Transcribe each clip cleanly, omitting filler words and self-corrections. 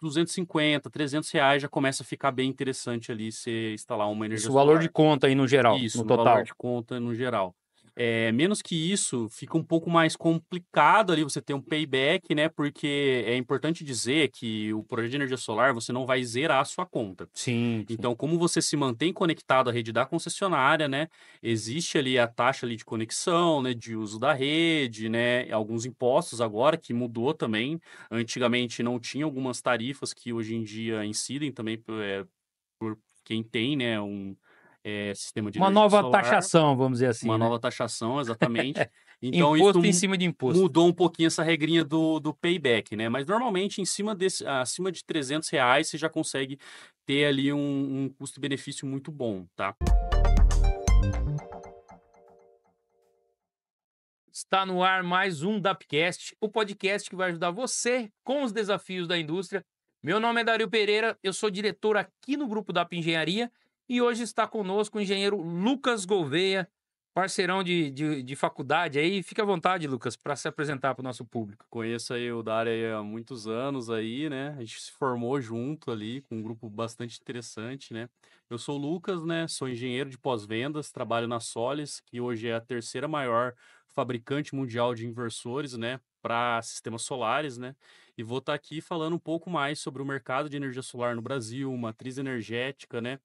250, R$ 300 já começa a ficar bem interessante ali você instalar uma energia Isso, o valor de solar. conta aí no geral, Isso, no no valor total. de conta no geral. Menos que isso, fica um pouco mais complicado ali você ter um payback, né? Porque é importante dizer que o projeto de energia solar você não vai zerar a sua conta. Sim, sim. Então, como você se mantém conectado à rede da concessionária, né? Existe ali a taxa ali de conexão, né? De uso da rede, né? Alguns impostos agora que mudou também. Antigamente não tinha algumas tarifas que hoje em dia incidem também por quem tem, né? Sistema de Uma energia nova solar, taxação, vamos dizer uma assim, né? nova taxação, exatamente. Então, isso Imposto em cima de imposto. mudou um pouquinho essa regrinha do payback, né? Mas normalmente, acima de R$ 300, você já consegue ter ali um custo-benefício muito bom, tá? Está no ar mais um Dapcast, o podcast que vai ajudar você com os desafios da indústria. Meu nome é Dario Pereira, eu sou diretor aqui no Grupo Dap Engenharia e hoje está conosco o engenheiro Lucas Gouveia, parceirão de faculdade aí. Fique à vontade, Lucas, para se apresentar para o nosso público. Conheço aí o Dário aí há muitos anos aí, né? A gente se formou junto ali, com um grupo bastante interessante, né? Eu sou o Lucas, né? Sou engenheiro de pós-vendas, trabalho na Solis, que hoje é a terceira maior fabricante mundial de inversores, né? Para sistemas solares, né? E vou estar aqui falando um pouco mais sobre o mercado de energia solar no Brasil, matriz energética, né?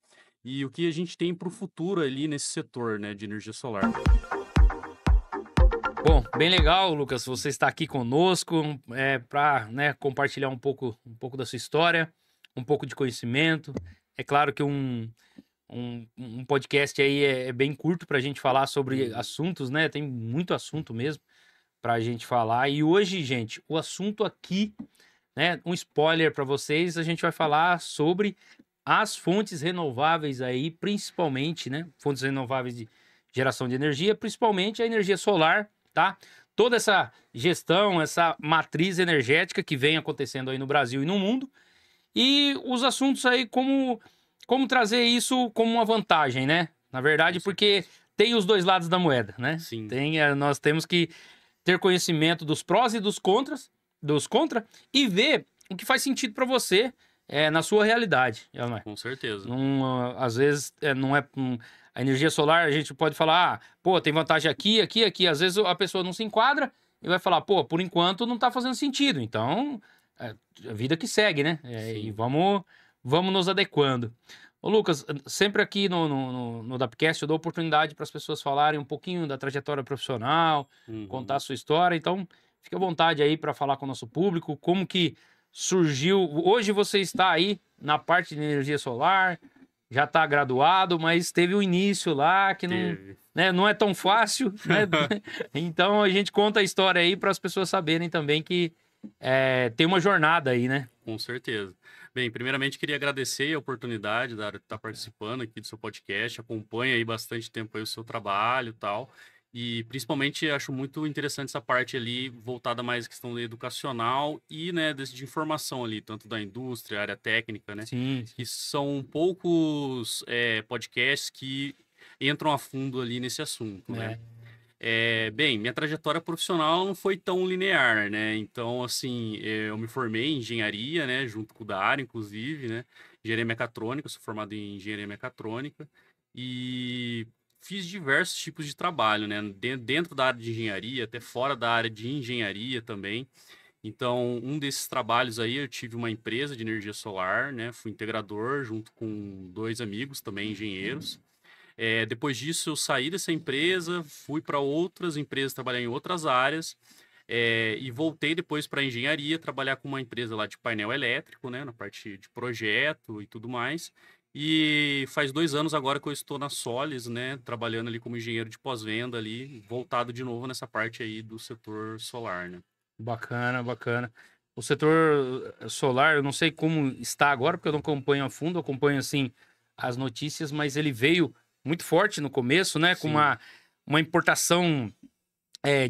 E o que a gente tem para o futuro ali nesse setor, né? De energia solar. Bom, bem legal, Lucas, você está aqui conosco para compartilhar um pouco da sua história, um pouco de conhecimento. É claro que um podcast aí é bem curto para a gente falar sobre assuntos, né? Tem muito assunto mesmo para a gente falar. E hoje, gente, o assunto aqui, né? Um spoiler para vocês, a gente vai falar sobre as fontes renováveis aí, principalmente, né? Fontes renováveis de geração de energia, principalmente a energia solar, tá? Toda essa gestão, essa matriz energética que vem acontecendo aí no Brasil e no mundo. E os assuntos aí, como trazer isso como uma vantagem, né? Na verdade, Com porque certeza. tem os dois lados da moeda, né? Sim. Nós temos que ter conhecimento dos prós e dos contra, e ver o que faz sentido para você na sua realidade, não é? Com certeza. Às vezes não é. A energia solar, a gente pode falar, pô, tem vantagem aqui, aqui, aqui. Às vezes a pessoa não se enquadra e vai falar, pô, por enquanto não tá fazendo sentido. Então, a vida que segue, né? E Sim. vamos nos adequando. Ô, Lucas, sempre aqui no Dapcast eu dou oportunidade para as pessoas falarem um pouquinho da trajetória profissional, contar a sua história. Então, fique à vontade aí para falar com o nosso público, como que surgiu. Hoje você está aí na parte de energia solar, já está graduado, mas teve um início lá que não, Teve. né, não é tão fácil, né? Então a gente conta a história aí para as pessoas saberem também que tem uma jornada aí, né? Com certeza. Bem, primeiramente queria agradecer a oportunidade de estar participando aqui do seu podcast. Acompanho aí bastante tempo aí o seu trabalho e tal. E principalmente acho muito interessante essa parte ali voltada mais à questão educacional e, né, de informação ali, tanto da indústria, área técnica, né? Sim, sim. Que são poucos podcasts que entram a fundo ali nesse assunto, né? Bem, minha trajetória profissional não foi tão linear, né? Então, assim, eu me formei em engenharia, né? Junto com o Dário, inclusive, né? Engenharia mecatrônica, sou formado em engenharia mecatrônica e fiz diversos tipos de trabalho, né? Dentro da área de engenharia, até fora da área de engenharia também. Então, um desses trabalhos aí, eu tive uma empresa de energia solar, né? Fui integrador junto com dois amigos também engenheiros. Depois disso, eu saí dessa empresa, fui para outras empresas trabalhar em outras áreas, e voltei depois para a engenharia, trabalhar com uma empresa lá de painel elétrico, né, na parte de projeto e tudo mais. E faz 2 anos agora que eu estou na Solis, né, trabalhando ali como engenheiro de pós-venda ali, voltado de novo nessa parte aí do setor solar, né. Bacana, bacana. O setor solar, eu não sei como está agora, porque eu não acompanho a fundo, eu acompanho assim as notícias, mas ele veio muito forte no começo, né? Com Sim, uma importação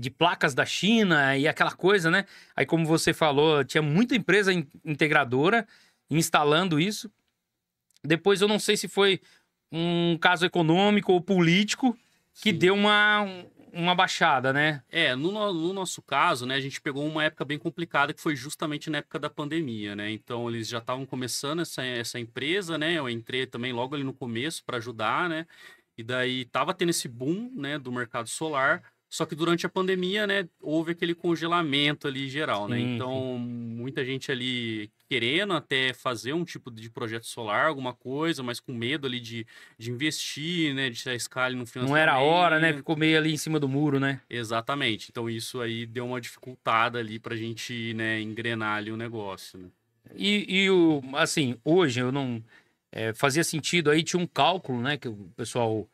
de placas da China e aquela coisa, né? Aí, como você falou, tinha muita empresa integradora instalando isso. Depois, eu não sei se foi um caso econômico ou político que sim. deu uma baixada, né? No nosso caso, né, a gente pegou uma época bem complicada, que foi justamente na época da pandemia, né? Então, eles já estavam começando essa empresa, né? Eu entrei também logo ali no começo para ajudar, né? E daí tava tendo esse boom, né, do mercado solar. Só que durante a pandemia, né, houve aquele congelamento ali geral, né? Sim, sim. Então, muita gente ali querendo até fazer um tipo de projeto solar, alguma coisa, mas com medo ali de investir, né, de se arriscar ali no Não era a hora, né? Ficou financiamento. meio ali em cima do muro, né? Exatamente. Então, isso aí deu uma dificultada ali pra gente, né, engrenar ali o negócio, né? Assim, hoje eu não. Fazia sentido aí, tinha um cálculo, né? Que o pessoal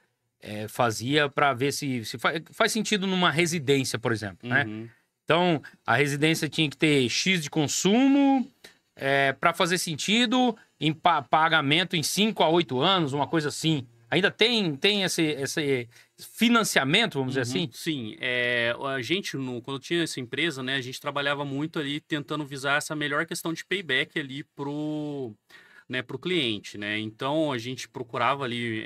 fazia para ver se faz sentido numa residência, por exemplo, né? Uhum. Então, a residência tinha que ter X de consumo para fazer sentido em pagamento em 5 a 8 anos, uma coisa assim. Ainda tem esse financiamento, vamos dizer assim? Sim, a gente, quando tinha essa empresa, né, a gente trabalhava muito ali tentando visar essa melhor questão de payback ali pro cliente, né? Então, a gente procurava ali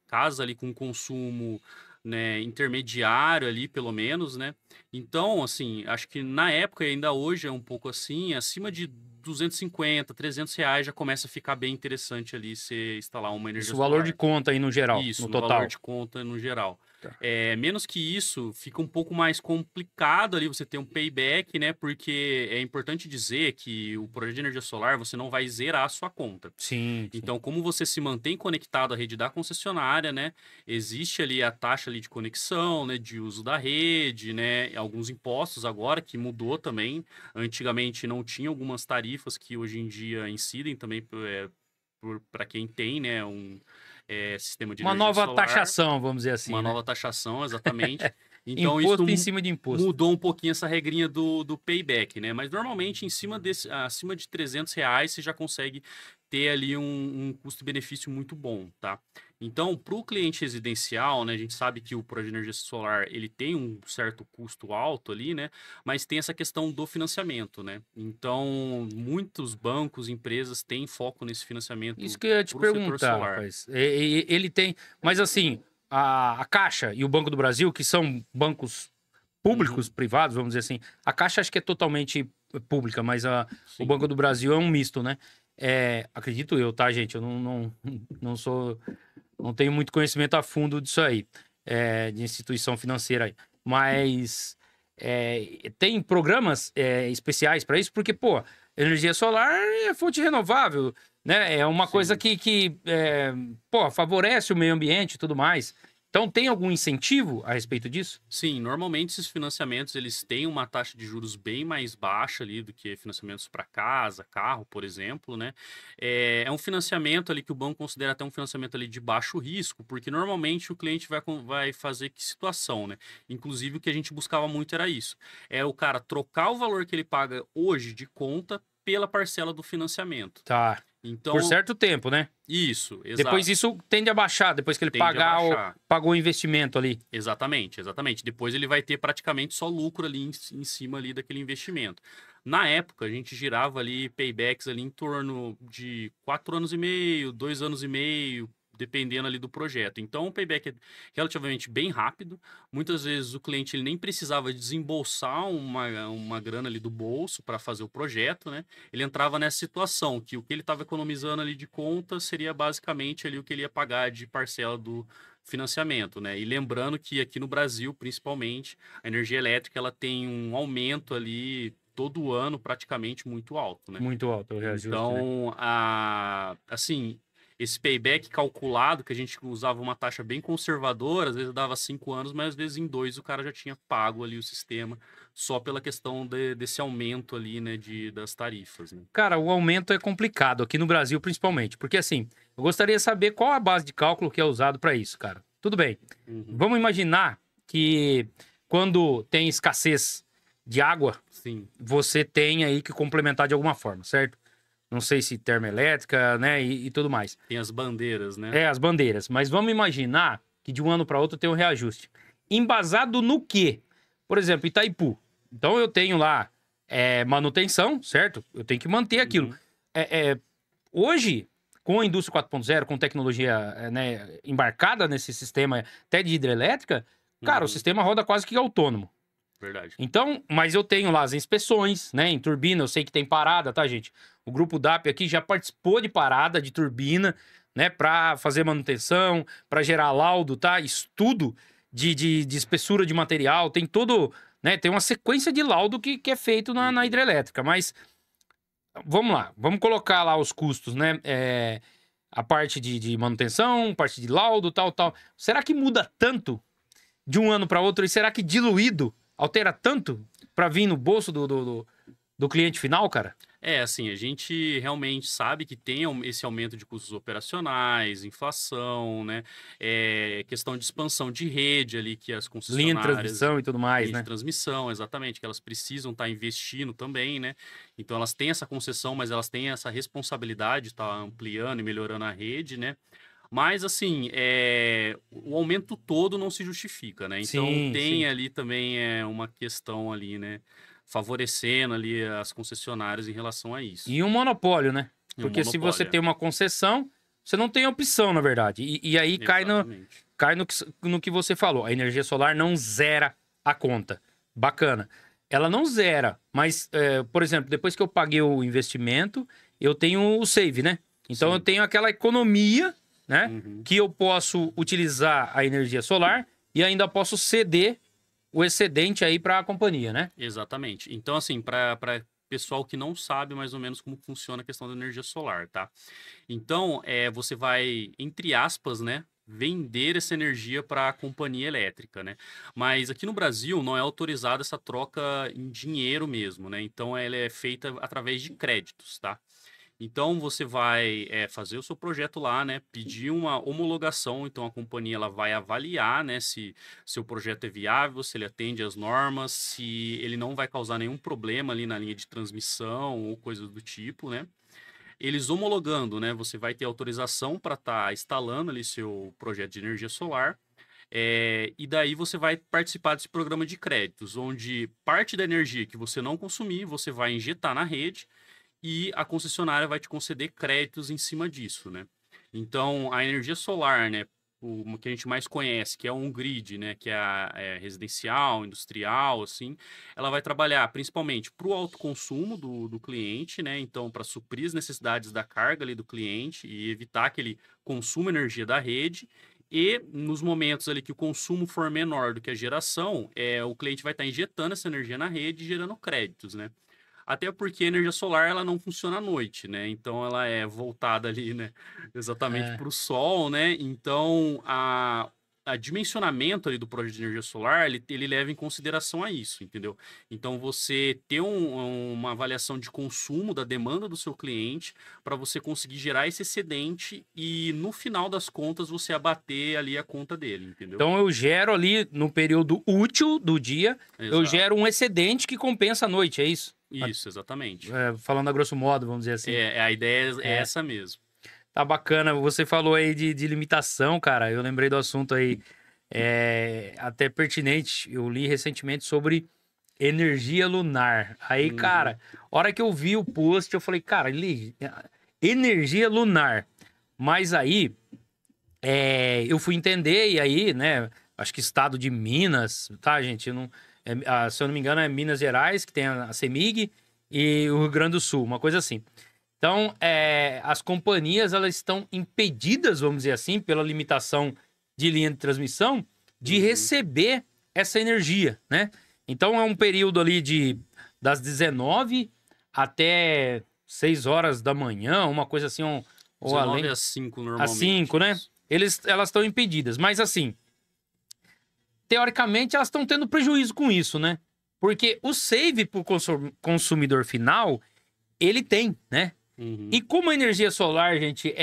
casa ali com consumo, né, intermediário ali, pelo menos, né? Então, assim, acho que na época e ainda hoje é um pouco assim, acima de 250, R$ 300 já começa a ficar bem interessante ali você instalar uma energia Isso, o valor de solar. conta aí no geral, Isso, no no valor total. de conta no geral. Tá. Menos que isso, fica um pouco mais complicado ali você ter um payback, né? Porque é importante dizer que o projeto de energia solar você não vai zerar a sua conta. Sim, sim. Então, como você se mantém conectado à rede da concessionária, né? Existe ali a taxa ali de conexão, né? De uso da rede, né? Alguns impostos agora que mudou também. Antigamente não tinha algumas tarifas que hoje em dia incidem também para quem tem, né? Sistema de Uma energia nova solar. taxação, vamos dizer assim, Uma né? nova taxação, exatamente. Então, isso Imposto em cima de imposto. mudou um pouquinho essa regrinha do payback, né? Mas normalmente, acima de R$ 300, você já consegue ter ali um custo-benefício muito bom, tá? Então, para o cliente residencial, né? A gente sabe que o projeto de energia solar, ele tem um certo custo alto ali, né? Mas tem essa questão do financiamento, né? Então, muitos bancos, empresas têm foco nesse financiamento Isso que eu ia te para o setor perguntar, solar. rapaz. Ele tem. Mas assim, a Caixa e o Banco do Brasil, que são bancos públicos, privados, vamos dizer assim. A Caixa acho que é totalmente pública, mas o Sim. Banco do Brasil é um misto, né? Acredito eu, tá, gente? Eu não sou. Não tenho muito conhecimento a fundo disso aí, de instituição financeira aí. Mas tem programas especiais para isso, porque, pô, energia solar é fonte renovável, né? É uma Sim. coisa que pô, favorece o meio ambiente e tudo mais. Então, tem algum incentivo a respeito disso? Sim, normalmente esses financiamentos eles têm uma taxa de juros bem mais baixa ali do que financiamentos para casa, carro, por exemplo, né? É um financiamento ali que o banco considera até um financiamento ali de baixo risco, porque normalmente o cliente vai fazer que situação, né? Inclusive o que a gente buscava muito era isso. É o cara trocar o valor que ele paga hoje de conta pela parcela do financiamento. Tá. Então, Por certo tempo, né? isso, exato. Depois isso tende a baixar, depois que ele Tende a baixar. pagou o investimento ali. Exatamente, exatamente. Depois ele vai ter praticamente só lucro ali em cima ali daquele investimento. Na época, a gente girava ali paybacks ali em torno de 4 anos e meio, 2 anos e meio, dependendo ali do projeto. Então, o payback é relativamente bem rápido. Muitas vezes o cliente ele nem precisava desembolsar uma grana ali do bolso para fazer o projeto, né? Ele entrava nessa situação que o que ele estava economizando ali de conta seria basicamente ali o que ele ia pagar de parcela do financiamento, né? E lembrando que aqui no Brasil, principalmente, a energia elétrica ela tem um aumento ali todo ano praticamente muito alto, né? Muito alto o reajuste, né? Então, assim, esse payback calculado, que a gente usava uma taxa bem conservadora, às vezes dava 5 anos, mas às vezes em 2 o cara já tinha pago ali o sistema, só pela questão desse aumento ali, né, das tarifas, né? Cara, o aumento é complicado aqui no Brasil, principalmente, porque assim, eu gostaria de saber qual a base de cálculo que é usado para isso, cara. Tudo bem. Vamos imaginar que quando tem escassez de água, Sim. você tem aí que complementar de alguma forma, certo? Não sei se termoelétrica, né, e tudo mais. Tem as bandeiras, né? As bandeiras. Mas vamos imaginar que de um ano para outro tem um reajuste. Embasado no quê? Por exemplo, Itaipu. Então eu tenho lá manutenção, certo? Eu tenho que manter aquilo. Hoje, com a indústria 4.0, com tecnologia embarcada nesse sistema até de hidrelétrica, Cara, o sistema roda quase que autônomo. Verdade. Então, mas eu tenho lá as inspeções, né? Em turbina, eu sei que tem parada, tá, gente? O grupo DAP aqui já participou de parada de turbina, né? Pra fazer manutenção, pra gerar laudo, tá? Estudo de espessura de material, tem todo, né? Tem uma sequência de laudo que é feito na hidrelétrica, mas vamos lá, vamos colocar lá os custos, né? A parte de manutenção, parte de laudo, tal. Será que muda tanto de um ano para outro? E será que diluído altera tanto para vir no bolso do cliente final, cara? Assim, a gente realmente sabe que tem esse aumento de custos operacionais, inflação, né? Questão de expansão de rede ali, que as concessionárias... Linha de transmissão e tudo mais, linha né? de transmissão, exatamente, que elas precisam estar investindo também, né? Então, elas têm essa concessão, mas elas têm essa responsabilidade de estar ampliando e melhorando a rede, né? Mas, assim, o aumento todo não se justifica, né? Então, tem ali também uma questão ali, né? Favorecendo ali as concessionárias em relação a isso. E um monopólio, né? Porque se você tem uma concessão, você não tem opção, na verdade. E aí cai no que você falou. A energia solar não zera a conta. Bacana. Ela não zera, mas, por exemplo, depois que eu paguei o investimento, eu tenho o save, né? Então eu tenho aquela economia, né? Que eu posso utilizar a energia solar e ainda posso ceder o excedente aí para a companhia, né? Exatamente. Então, assim, para pessoal que não sabe mais ou menos como funciona a questão da energia solar, tá? Então, você vai, entre aspas, né, vender essa energia para a companhia elétrica, né? Mas aqui no Brasil não é autorizada essa troca em dinheiro mesmo, né? Então, ela é feita através de créditos, tá? Então, você vai fazer o seu projeto lá, né? Pedir uma homologação. Então, a companhia ela vai avaliar, né? Se seu projeto é viável, se ele atende às normas, se ele não vai causar nenhum problema ali na linha de transmissão ou coisas do tipo, né? Eles homologando, né? Você vai ter autorização para estar instalando ali seu projeto de energia solar. E daí você vai participar desse programa de créditos, onde parte da energia que você não consumir, você vai injetar na rede e a concessionária vai te conceder créditos em cima disso, né? Então, a energia solar, né, o que a gente mais conhece, que é um grid, né, que é residencial, industrial, assim, ela vai trabalhar principalmente para o autoconsumo do cliente, né? Então, para suprir as necessidades da carga ali do cliente e evitar que ele consuma energia da rede. E nos momentos ali que o consumo for menor do que a geração, o cliente vai estar injetando essa energia na rede e gerando créditos, né? Até porque a energia solar ela não funciona à noite, né? Então ela é voltada ali, né? Exatamente para o sol, né? Então a dimensionamento ali do projeto de energia solar ele leva em consideração a isso, entendeu? Então você ter uma avaliação de consumo da demanda do seu cliente para você conseguir gerar esse excedente e no final das contas você abater ali a conta dele, entendeu? Então eu gero ali no período útil do dia, Exato. eu gero um excedente que compensa a noite, é isso? Isso, exatamente. Falando a grosso modo, vamos dizer assim. A ideia é essa mesmo. Tá bacana. Você falou aí de limitação, cara. Eu lembrei do assunto aí até pertinente. Eu li recentemente sobre energia lunar. Aí, cara, a hora que eu vi o post, eu falei, cara, energia lunar. Mas aí, eu fui entender e aí, né, acho que estado de Minas, tá, gente? Eu não... se eu não me engano, é Minas Gerais, que tem a CEMIG, e o Rio Grande do Sul, uma coisa assim. Então, as companhias elas estão impedidas, vamos dizer assim, pela limitação de linha de transmissão, de receber essa energia, né? Então, é um período ali das 19 até 6 horas da manhã, uma coisa assim, ou 19 além... às 5 normalmente. Às 5, né? Elas estão impedidas, mas assim... Teoricamente, elas estão tendo prejuízo com isso, né? Porque o save para o consumidor final, ele tem, né? E como a energia solar, gente,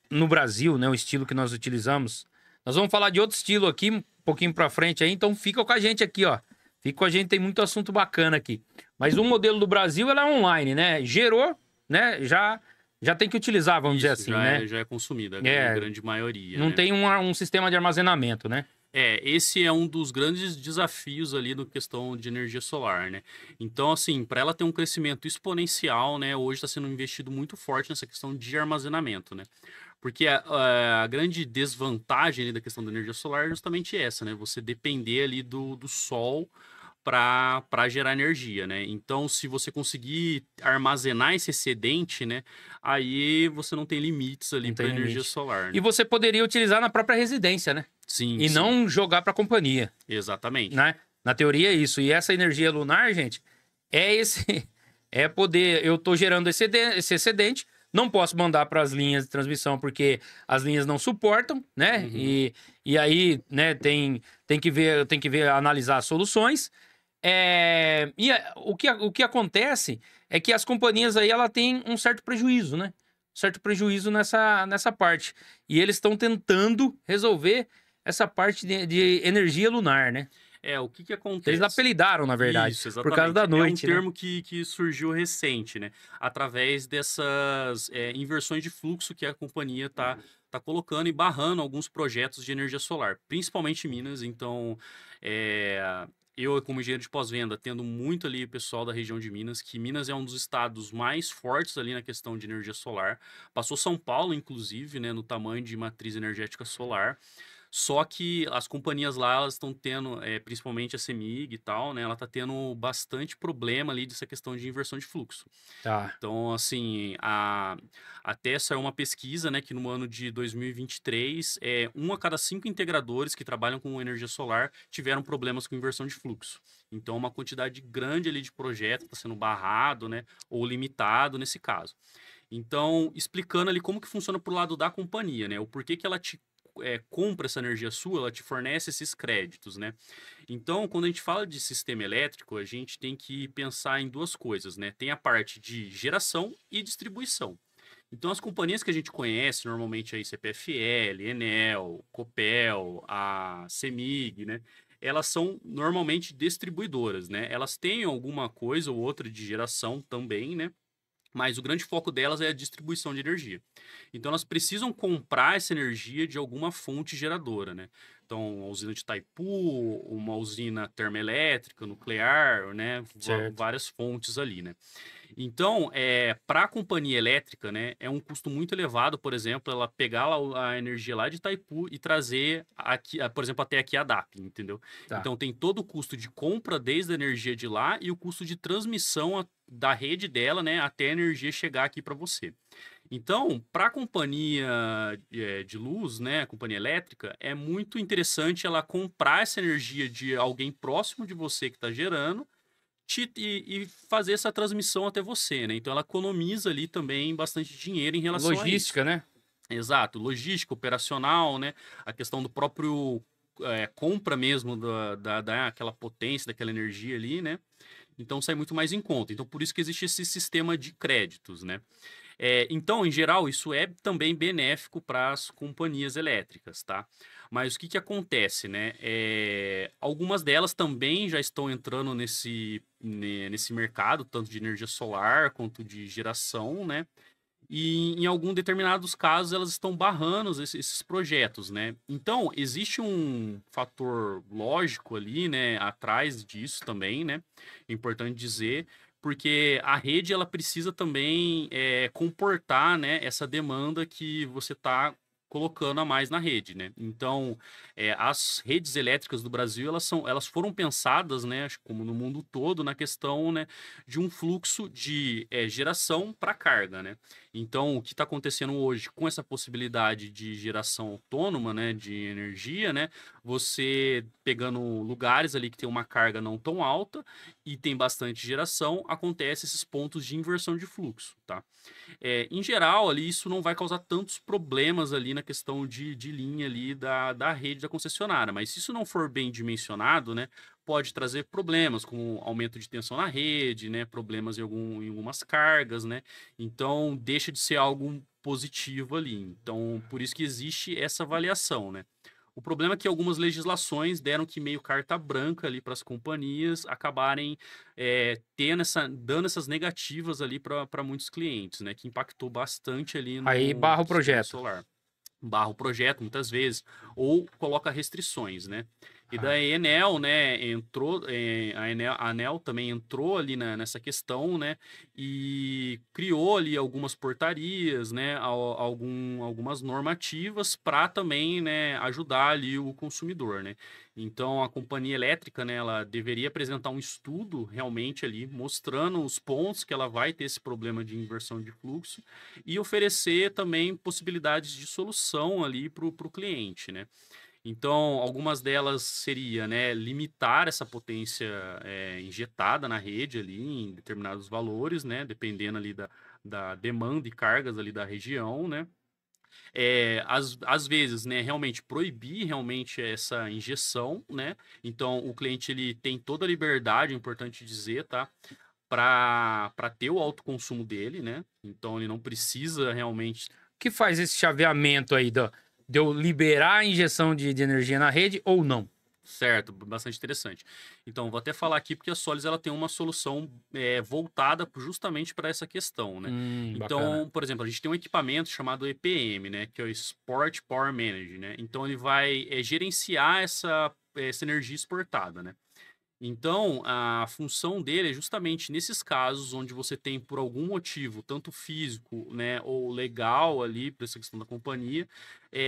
no Brasil, né? O estilo que nós utilizamos. Nós vamos falar de outro estilo aqui, um pouquinho para frente aí. Então, fica com a gente aqui, ó. Fica com a gente, tem muito assunto bacana aqui. Mas o modelo do Brasil, ela é online, né? Gerou, né? Já tem que utilizar, vamos dizer assim, né? Já é consumida, a grande maioria. Não né? tem um sistema de armazenamento, né? Esse é um dos grandes desafios ali na questão de energia solar, né? Então, assim, para ela ter um crescimento exponencial, né, hoje está sendo investido muito forte nessa questão de armazenamento, né? Porque a grande desvantagem ali da questão da energia solar é justamente essa, né? Você depender ali do sol para gerar energia, né? Então, se você conseguir armazenar esse excedente, né, aí você não tem limites ali Não para tem energia limite. solar, E né? você poderia utilizar na própria residência, né? Sim, E sim, não jogar para a companhia, exatamente. né? Na teoria é isso. E essa energia lunar, gente, é esse é poder, eu tô gerando esse excedente, não posso mandar para as linhas de transmissão porque as linhas não suportam, né? Uhum. E aí, né, tem que ver, analisar as soluções. O que acontece é que as companhias aí ela tem um certo prejuízo, né? Certo prejuízo nessa parte. E eles estão tentando resolver essa parte de energia lunar, né? O que que Eles acontece? apelidaram, na verdade, Isso, por causa da exatamente. É um noite, né? termo que surgiu recente, né? Através dessas inversões de fluxo que a companhia tá colocando e barrando alguns projetos de energia solar, principalmente em Minas. Então, é, eu, como engenheiro de pós-venda, tendo muito ali o pessoal da região de Minas, que Minas é um dos estados mais fortes ali na questão de energia solar. Passou São Paulo, inclusive, né, no tamanho de matriz energética solar. Só que as companhias lá, elas estão tendo, principalmente a CEMIG e tal, né? Ela está tendo bastante problema ali dessa questão de inversão de fluxo. Tá. Então, assim, até saiu uma pesquisa, né, que no ano de 2023, um a cada 5 integradores que trabalham com energia solar tiveram problemas com inversão de fluxo. Então, uma quantidade grande ali de projeto está sendo barrado, né, ou limitado nesse caso. Então, explicando ali como que funciona pro lado da companhia, né? O porquê que ela te compra essa energia sua, ela te fornece esses créditos, né? Então, quando a gente fala de sistema elétrico, a gente tem que pensar em duas coisas, né? Tem a parte de geração e distribuição. Então, as companhias que a gente conhece, normalmente aí CPFL, Enel, Copel, a CEMIG, né? Elas são normalmente distribuidoras, né? Elas têm alguma coisa ou outra de geração também, né? Mas o grande foco delas é a distribuição de energia. Então elas precisam comprar essa energia de alguma fonte geradora, né? Então, uma usina de Itaipu, uma usina termoelétrica, nuclear, né? Certo. Várias fontes ali, né? Então, para a companhia elétrica, né, é um custo muito elevado, por exemplo, ela pegar a energia lá de Itaipu e trazer aqui, por exemplo, até aqui a DAP, entendeu? Tá. Então tem todo o custo de compra desde a energia de lá e o custo de transmissão da rede dela, né, até a energia chegar aqui para você. Então, para a companhia de luz, né, a companhia elétrica, é muito interessante ela comprar essa energia de alguém próximo de você que está gerando e fazer essa transmissão até você, né? Então ela economiza ali também bastante dinheiro em relação a isso. Logística, né? Exato, logística, operacional, né? A questão do próprio compra mesmo daquela potência, daquela energia ali, né? Então sai muito mais em conta. Então por isso que existe esse sistema de créditos, né? Então, em geral, isso é também benéfico para as companhias elétricas, tá? Mas o que que acontece, né? Algumas delas também já estão entrando nesse mercado, tanto de energia solar quanto de geração, né? E em alguns determinados casos elas estão barrando esses projetos, né? Então, existe um fator lógico ali, né, atrás disso também, né? É importante dizer, porque a rede ela precisa também comportar, né, essa demanda que você está colocando a mais na rede, né? Então, as redes elétricas do Brasil elas foram pensadas, né, acho que como no mundo todo, na questão, né, de um fluxo de geração para carga, né? Então, o que está acontecendo hoje com essa possibilidade de geração autônoma, né, de energia, né, você pegando lugares ali que tem uma carga não tão alta e tem bastante geração, acontece esses pontos de inversão de fluxo, tá? Em geral, ali, isso não vai causar tantos problemas ali na questão de linha ali da rede da concessionária, mas se isso não for bem dimensionado, né, pode trazer problemas, como aumento de tensão na rede, né, problemas em algumas cargas, né, então deixa de ser algo positivo ali. Então, por isso que existe essa avaliação, né. O problema é que algumas legislações deram que meio carta branca ali para as companhias acabarem dando essas negativas ali para muitos clientes, né? Que impactou bastante ali Aí no barra o sistema projeto. solar. barra o projeto muitas vezes, ou coloca restrições, né? E daí a Enel, né, entrou, a Enel também entrou ali nessa questão, né, e criou ali algumas portarias, né, algumas normativas para também, né, ajudar ali o consumidor, né. Então a companhia elétrica, né, ela deveria apresentar um estudo realmente ali mostrando os pontos que ela vai ter esse problema de inversão de fluxo e oferecer também possibilidades de solução ali para o cliente, né. Então, algumas delas seria, né, limitar essa potência injetada na rede ali em determinados valores, né, dependendo ali da demanda e cargas ali da região, né. Às vezes, né, realmente proibir realmente essa injeção, né. Então, o cliente ele tem toda a liberdade, é importante dizer, tá, para ter o autoconsumo dele, né. Então, ele não precisa realmente. Que faz esse chaveamento aí de eu liberar a injeção de energia na rede ou não? Certo, bastante interessante. Então, vou até falar aqui porque a Solis ela tem uma solução voltada justamente para essa questão, né? Bacana. Então, por exemplo, a gente tem um equipamento chamado EPM, né? Que é o Sport Power Manager, né? Então, ele vai gerenciar essa energia exportada, né? Então, a função dele é justamente nesses casos onde você tem, por algum motivo, tanto físico, né, ou legal ali, para essa questão da companhia,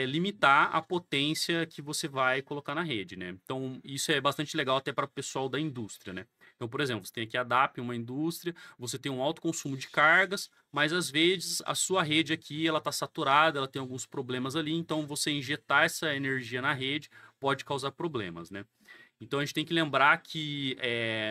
limitar a potência que você vai colocar na rede, né? Então, isso é bastante legal até para o pessoal da indústria, né? Então, por exemplo, você tem aqui a DAP, uma indústria, você tem um alto consumo de cargas, mas às vezes a sua rede aqui, ela está saturada, ela tem alguns problemas ali, então você injetar essa energia na rede pode causar problemas, né? Então a gente tem que lembrar que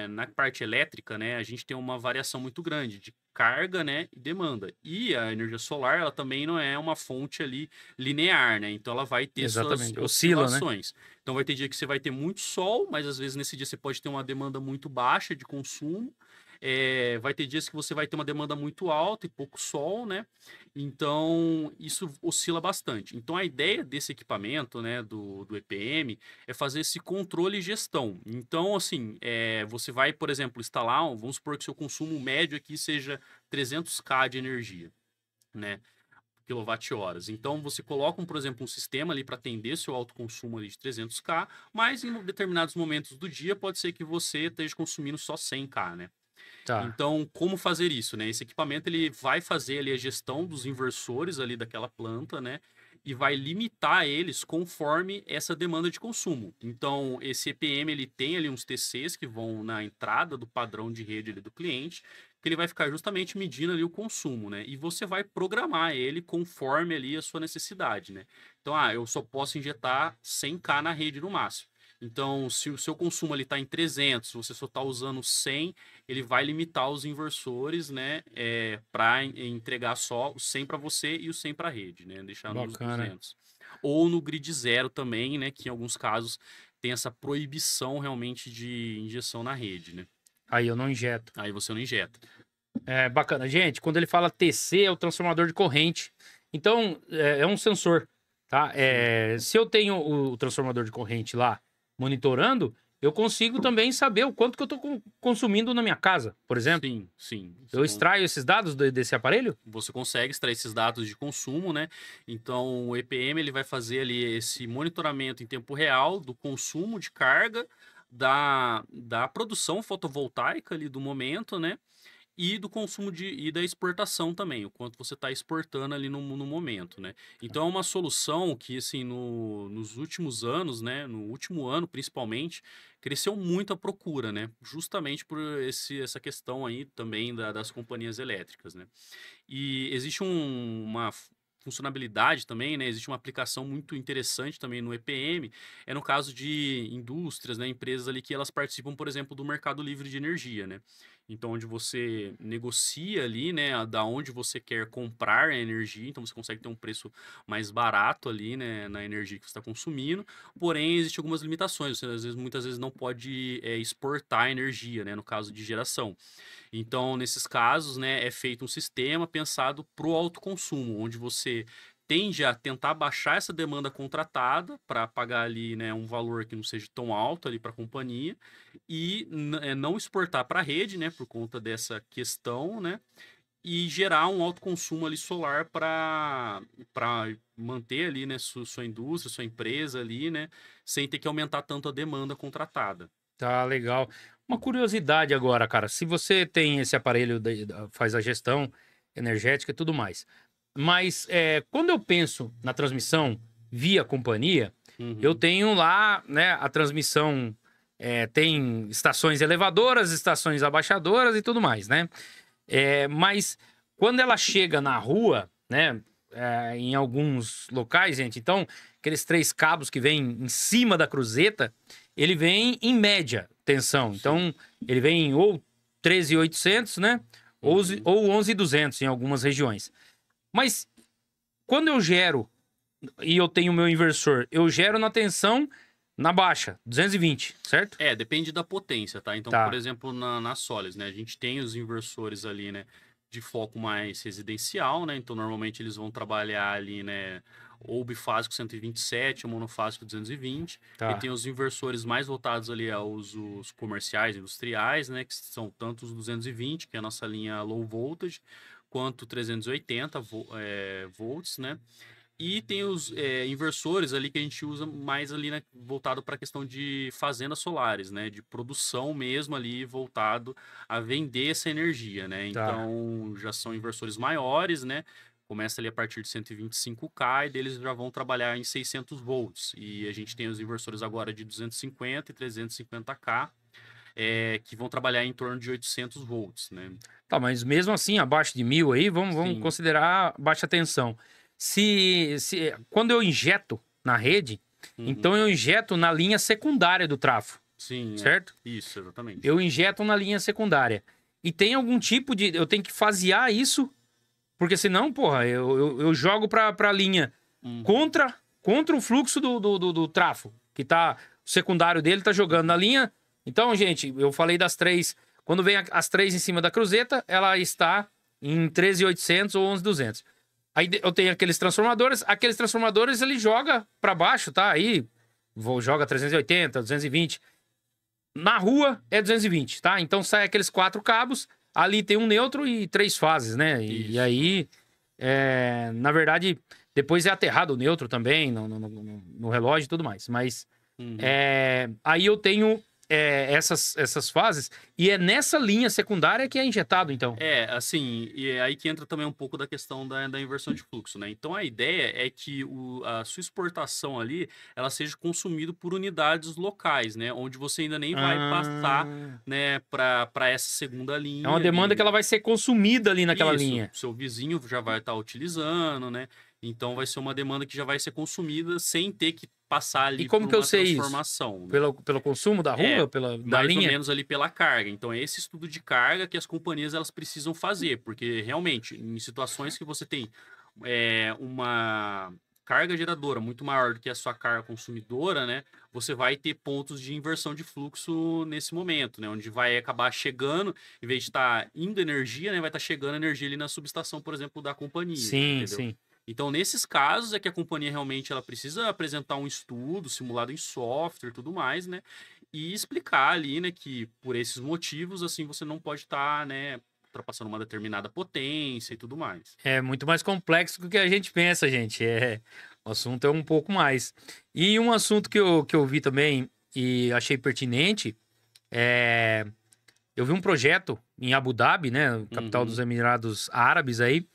na parte elétrica, né, a gente tem uma variação muito grande de carga, né, e demanda. E a energia solar, ela também não é uma fonte ali linear, né? Então ela vai ter suas Exatamente. Oscila, né? oscilações. Então vai ter dia que você vai ter muito sol, mas às vezes nesse dia você pode ter uma demanda muito baixa de consumo. Vai ter dias que você vai ter uma demanda muito alta e pouco sol, né? Então isso oscila bastante. Então a ideia desse equipamento, né, do EPM, é fazer esse controle e gestão. Então, assim, você vai, por exemplo, instalar, vamos supor que seu consumo médio aqui seja 300k de energia, né? Quilowatt-horas. Então, você coloca, por exemplo, um sistema ali para atender seu autoconsumo ali de 300k, mas em determinados momentos do dia pode ser que você esteja consumindo só 100k, né? Tá. Então, como fazer isso, né? Esse equipamento ele vai fazer ali a gestão dos inversores ali daquela planta, né? E vai limitar eles conforme essa demanda de consumo. Então, esse EPM ele tem ali uns TCs que vão na entrada do padrão de rede ali do cliente, que ele vai ficar justamente medindo ali o consumo, né? E você vai programar ele conforme ali a sua necessidade, né? Então, eu só posso injetar 100k na rede no máximo. Então, se o seu consumo ali está em 300, você só está usando 100, ele vai limitar os inversores, né, para entregar só o 100 para você e o 100 para a rede, né, deixar nos Bacana. 200. Ou no grid zero também, né, que em alguns casos tem essa proibição realmente de injeção na rede, né. Aí eu não injeto. Aí você não injeta. É bacana. Gente, quando ele fala TC, é o transformador de corrente. Então, é um sensor, tá? Se eu tenho o transformador de corrente lá monitorando, eu consigo também saber o quanto que eu estou consumindo na minha casa, por exemplo. Sim, sim. Eu extraio esses dados desse aparelho? Você consegue extrair esses dados de consumo, né? Então, o EPM ele vai fazer ali esse monitoramento em tempo real do consumo de carga, da produção fotovoltaica ali do momento, né? E do consumo e da exportação também, o quanto você está exportando ali no momento, né? Então é uma solução que, assim, nos últimos anos, né? No último ano, principalmente, cresceu muito a procura, né? Justamente por essa questão aí também das companhias elétricas, né? E existe uma funcionalidade também, né? Existe uma aplicação muito interessante também no EPM, é no caso de indústrias, né? Empresas ali que elas participam, por exemplo, do mercado livre de energia, né? Então, onde você negocia ali, né? Da onde você quer comprar a energia, então você consegue ter um preço mais barato ali, né? Na energia que você está consumindo. Porém, existem algumas limitações. Você, muitas vezes não pode exportar energia, né? No caso de geração. Então, nesses casos, né, é feito um sistema pensado para o autoconsumo, onde você tende a tentar baixar essa demanda contratada para pagar ali, né, um valor que não seja tão alto ali para a companhia e não exportar para a rede, né, por conta dessa questão, né, e gerar um alto consumo ali solar para manter ali, né, sua indústria, sua empresa ali, né, sem ter que aumentar tanto a demanda contratada. Tá, legal. Uma curiosidade agora, cara. Se você tem esse aparelho, faz a gestão energética e tudo mais. Mas quando eu penso na transmissão via companhia, eu Uhum. tenho lá, né, a transmissão. Tem estações elevadoras, estações abaixadoras e tudo mais, né? Mas quando ela chega na rua, né? Em alguns locais, gente, então, aqueles 3 cabos que vêm em cima da cruzeta, ele vem em média tensão. Sim. Então, ele vem ou 13.800, né? Ou 11.200 em algumas regiões. Mas quando eu gero e eu tenho o meu inversor, eu gero na tensão na baixa, 220, certo? Depende da potência, tá? Então, Tá. por exemplo, na Solis, né? A gente tem os inversores ali, né? De foco mais residencial, né? Então, normalmente eles vão trabalhar ali, né? Ou bifásico 127, ou monofásico 220. Tá. E tem os inversores mais voltados ali aos usos comerciais, industriais, né? Que são tanto os 220, que é a nossa linha low voltage, quanto 380 volts, né? E tem os inversores ali que a gente usa mais ali, né, voltado para a questão de fazendas solares, né? De produção mesmo ali, voltado a vender essa energia, né? Tá. Então, já são inversores maiores, né? Começa ali a partir de 125K e deles já vão trabalhar em 600 volts. E a gente tem os inversores agora de 250 e 350K, que vão trabalhar em torno de 800 volts, né? Tá, mas mesmo assim, abaixo de 1.000 aí, vamos Sim. considerar baixa tensão. Quando eu injeto na rede, então eu injeto na linha secundária do trafo, Sim, certo? Isso, exatamente. Eu injeto na linha secundária. E tem algum tipo de... Eu tenho que fasear isso, porque senão, porra, eu jogo pra linha contra o fluxo do trafo, que tá... O secundário dele tá jogando na linha. Então, gente, eu falei das 3... Quando vem as 3 em cima da cruzeta, ela está em 13.800 ou 11.200. Aí eu tenho aqueles transformadores ele joga pra baixo, tá? Aí joga 380, 220. Na rua é 220, tá? Então sai aqueles 4 cabos, ali tem um neutro e 3 fases, né? E aí, na verdade, depois é aterrado o neutro também no relógio e tudo mais. Mas aí eu tenho essas fases, e é nessa linha secundária que é injetado, então. Assim, e é aí que entra também um pouco da questão da inversão de fluxo, né? Então, a ideia é que a sua exportação ali, ela seja consumida por unidades locais, né? Onde você ainda nem vai passar, né, para essa segunda linha. É uma demanda ali, que ela vai ser consumida ali naquela linha. Seu vizinho já vai estar utilizando, né? Então, vai ser uma demanda que já vai ser consumida sem ter que passar ali E como por que eu uma sei transformação. isso? Né? Pelo consumo da rua? Da Mais linha? ou menos ali pela carga. Então, é esse estudo de carga que as companhias elas precisam fazer, porque realmente, em situações que você tem uma carga geradora muito maior do que a sua carga consumidora, né? Você vai ter pontos de inversão de fluxo nesse momento, né? Onde vai acabar chegando, em vez de estar indo energia, né? Vai estar chegando energia ali na subestação, por exemplo, da companhia. Sim, entendeu? sim. Então, nesses casos, é que a companhia realmente ela precisa apresentar um estudo simulado em software e tudo mais, né? E explicar ali, né, que por esses motivos, assim, você não pode estar, né, ultrapassando uma determinada potência e tudo mais. É muito mais complexo do que a gente pensa, gente. O assunto é um pouco mais. E um assunto que eu vi também e achei pertinente eu vi um projeto em Abu Dhabi, né, capital dos Emirados Árabes aí,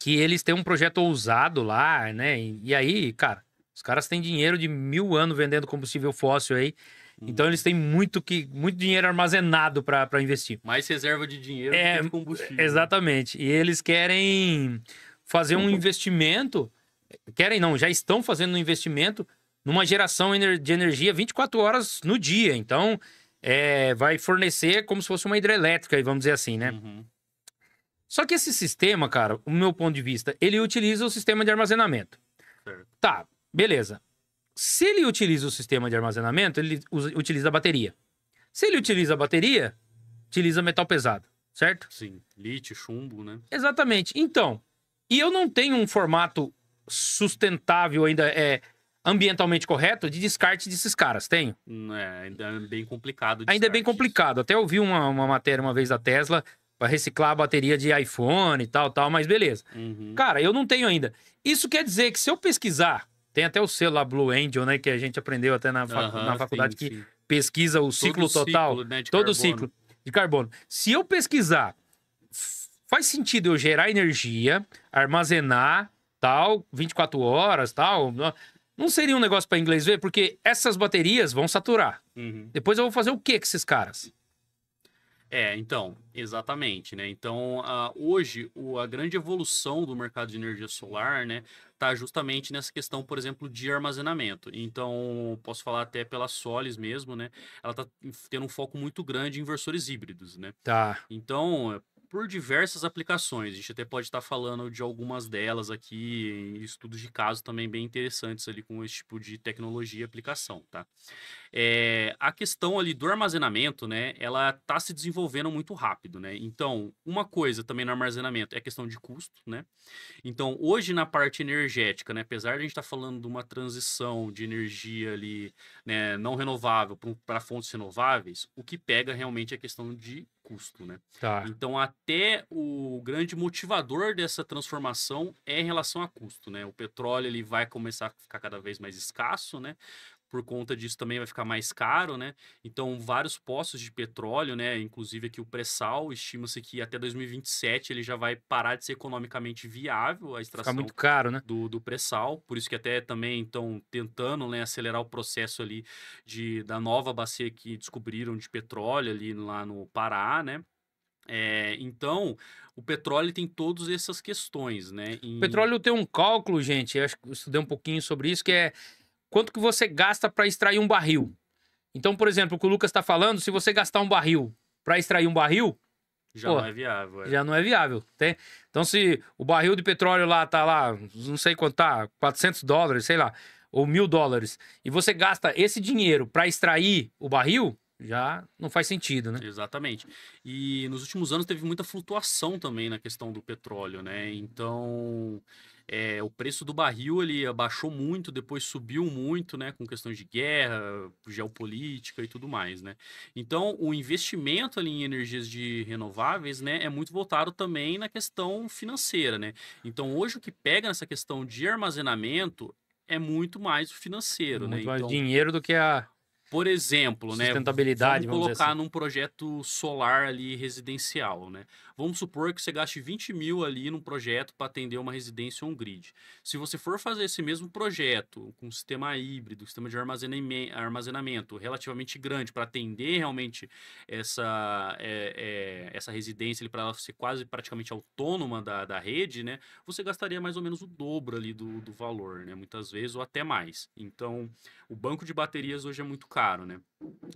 que eles têm um projeto ousado lá, né? E aí, cara, os caras têm dinheiro de 1.000 anos vendendo combustível fóssil aí. Então eles têm muito dinheiro armazenado para investir. Mais reserva de dinheiro do que de combustível. Exatamente. E eles querem fazer um investimento. Querem não, já estão fazendo um investimento numa geração de energia 24 horas no dia. Então, vai fornecer como se fosse uma hidrelétrica, vamos dizer assim, né? Só que esse sistema, cara, o meu ponto de vista, ele utiliza o sistema de armazenamento. Certo. Tá, beleza. Se ele utiliza o sistema de armazenamento, ele utiliza a bateria. Se ele utiliza a bateria, utiliza metal pesado, certo? Sim, lítio, chumbo, né? Exatamente. Então, e eu não tenho um formato sustentável ainda, ambientalmente correto de descarte desses caras, tenho? Ainda é bem complicado. Ainda é bem complicado. Até eu vi uma matéria uma vez da Tesla, Pra reciclar a bateria de iPhone e tal, mas beleza. Cara, eu não tenho ainda. Isso quer dizer que se eu pesquisar, tem até o selo lá, Blue Angel, né? Que a gente aprendeu até na faculdade, sim, que sim. pesquisa o ciclo total. Ciclo, né, de todo o carbono. ciclo de carbono. Se eu pesquisar, faz sentido eu gerar energia, armazenar, tal, 24 horas, tal. Não seria um negócio para inglês ver? Porque essas baterias vão saturar. Depois eu vou fazer o que com esses caras? Então, exatamente, né? Então, hoje, a grande evolução do mercado de energia solar, né, tá justamente nessa questão, por exemplo, de armazenamento. Então, posso falar até pela Solis mesmo, né? Ela tá tendo um foco muito grande em inversores híbridos, né? Tá. Então, por diversas aplicações, a gente até pode estar falando de algumas delas aqui, em estudos de caso também bem interessantes ali com esse tipo de tecnologia e aplicação, tá? A questão ali do armazenamento, né, ela está se desenvolvendo muito rápido, né? Então, uma coisa também no armazenamento é a questão de custo, né? Então, hoje na parte energética, né, apesar de a gente estar falando de uma transição de energia ali, né, não renovável para fontes renováveis, o que pega realmente é a questão de custo, né? Tá. Então, até o grande motivador dessa transformação é em relação a custo, né? O petróleo ele vai começar a ficar cada vez mais escasso, né? Por conta disso também vai ficar mais caro, né? Então, vários poços de petróleo, né? Inclusive aqui o pré-sal, estima-se que até 2027 ele já vai parar de ser economicamente viável a Fica extração muito caro, né? do pré-sal. Por isso que até também estão tentando, né, acelerar o processo ali da nova bacia que descobriram de petróleo ali lá no Pará, né? Então, o petróleo tem todas essas questões, né? O petróleo tem um cálculo, gente, eu acho que eu estudei um pouquinho sobre isso, que é quanto que você gasta para extrair um barril. Então, por exemplo, o que o Lucas está falando, se você gastar um barril para extrair um barril, já não é viável. Já não é viável. Então, se o barril de petróleo lá tá lá, não sei quanto tá, $400, sei lá, ou $1.000, e você gasta esse dinheiro para extrair o barril, já não faz sentido, né? Exatamente. E nos últimos anos teve muita flutuação também na questão do petróleo, né? Então, o preço do barril ele abaixou muito, depois subiu muito, né? Com questões de guerra, geopolítica e tudo mais, né? Então, o investimento ali em energias renováveis, né? É muito voltado também na questão financeira, né? Então, hoje o que pega nessa questão de armazenamento é muito mais o financeiro, né? Muito mais Então, dinheiro do que a por exemplo, né? sustentabilidade, Vamos vamos dizer colocar assim. num projeto solar ali residencial, né? Vamos supor que você gaste 20 mil ali num projeto para atender uma residência ou um grid. Se você for fazer esse mesmo projeto com um sistema híbrido, sistema de armazenamento relativamente grande para atender realmente essa residência para ela ser quase praticamente autônoma da rede, né? Você gastaria mais ou menos o dobro ali do valor, né? Muitas vezes ou até mais. Então, o banco de baterias hoje é muito caro, né?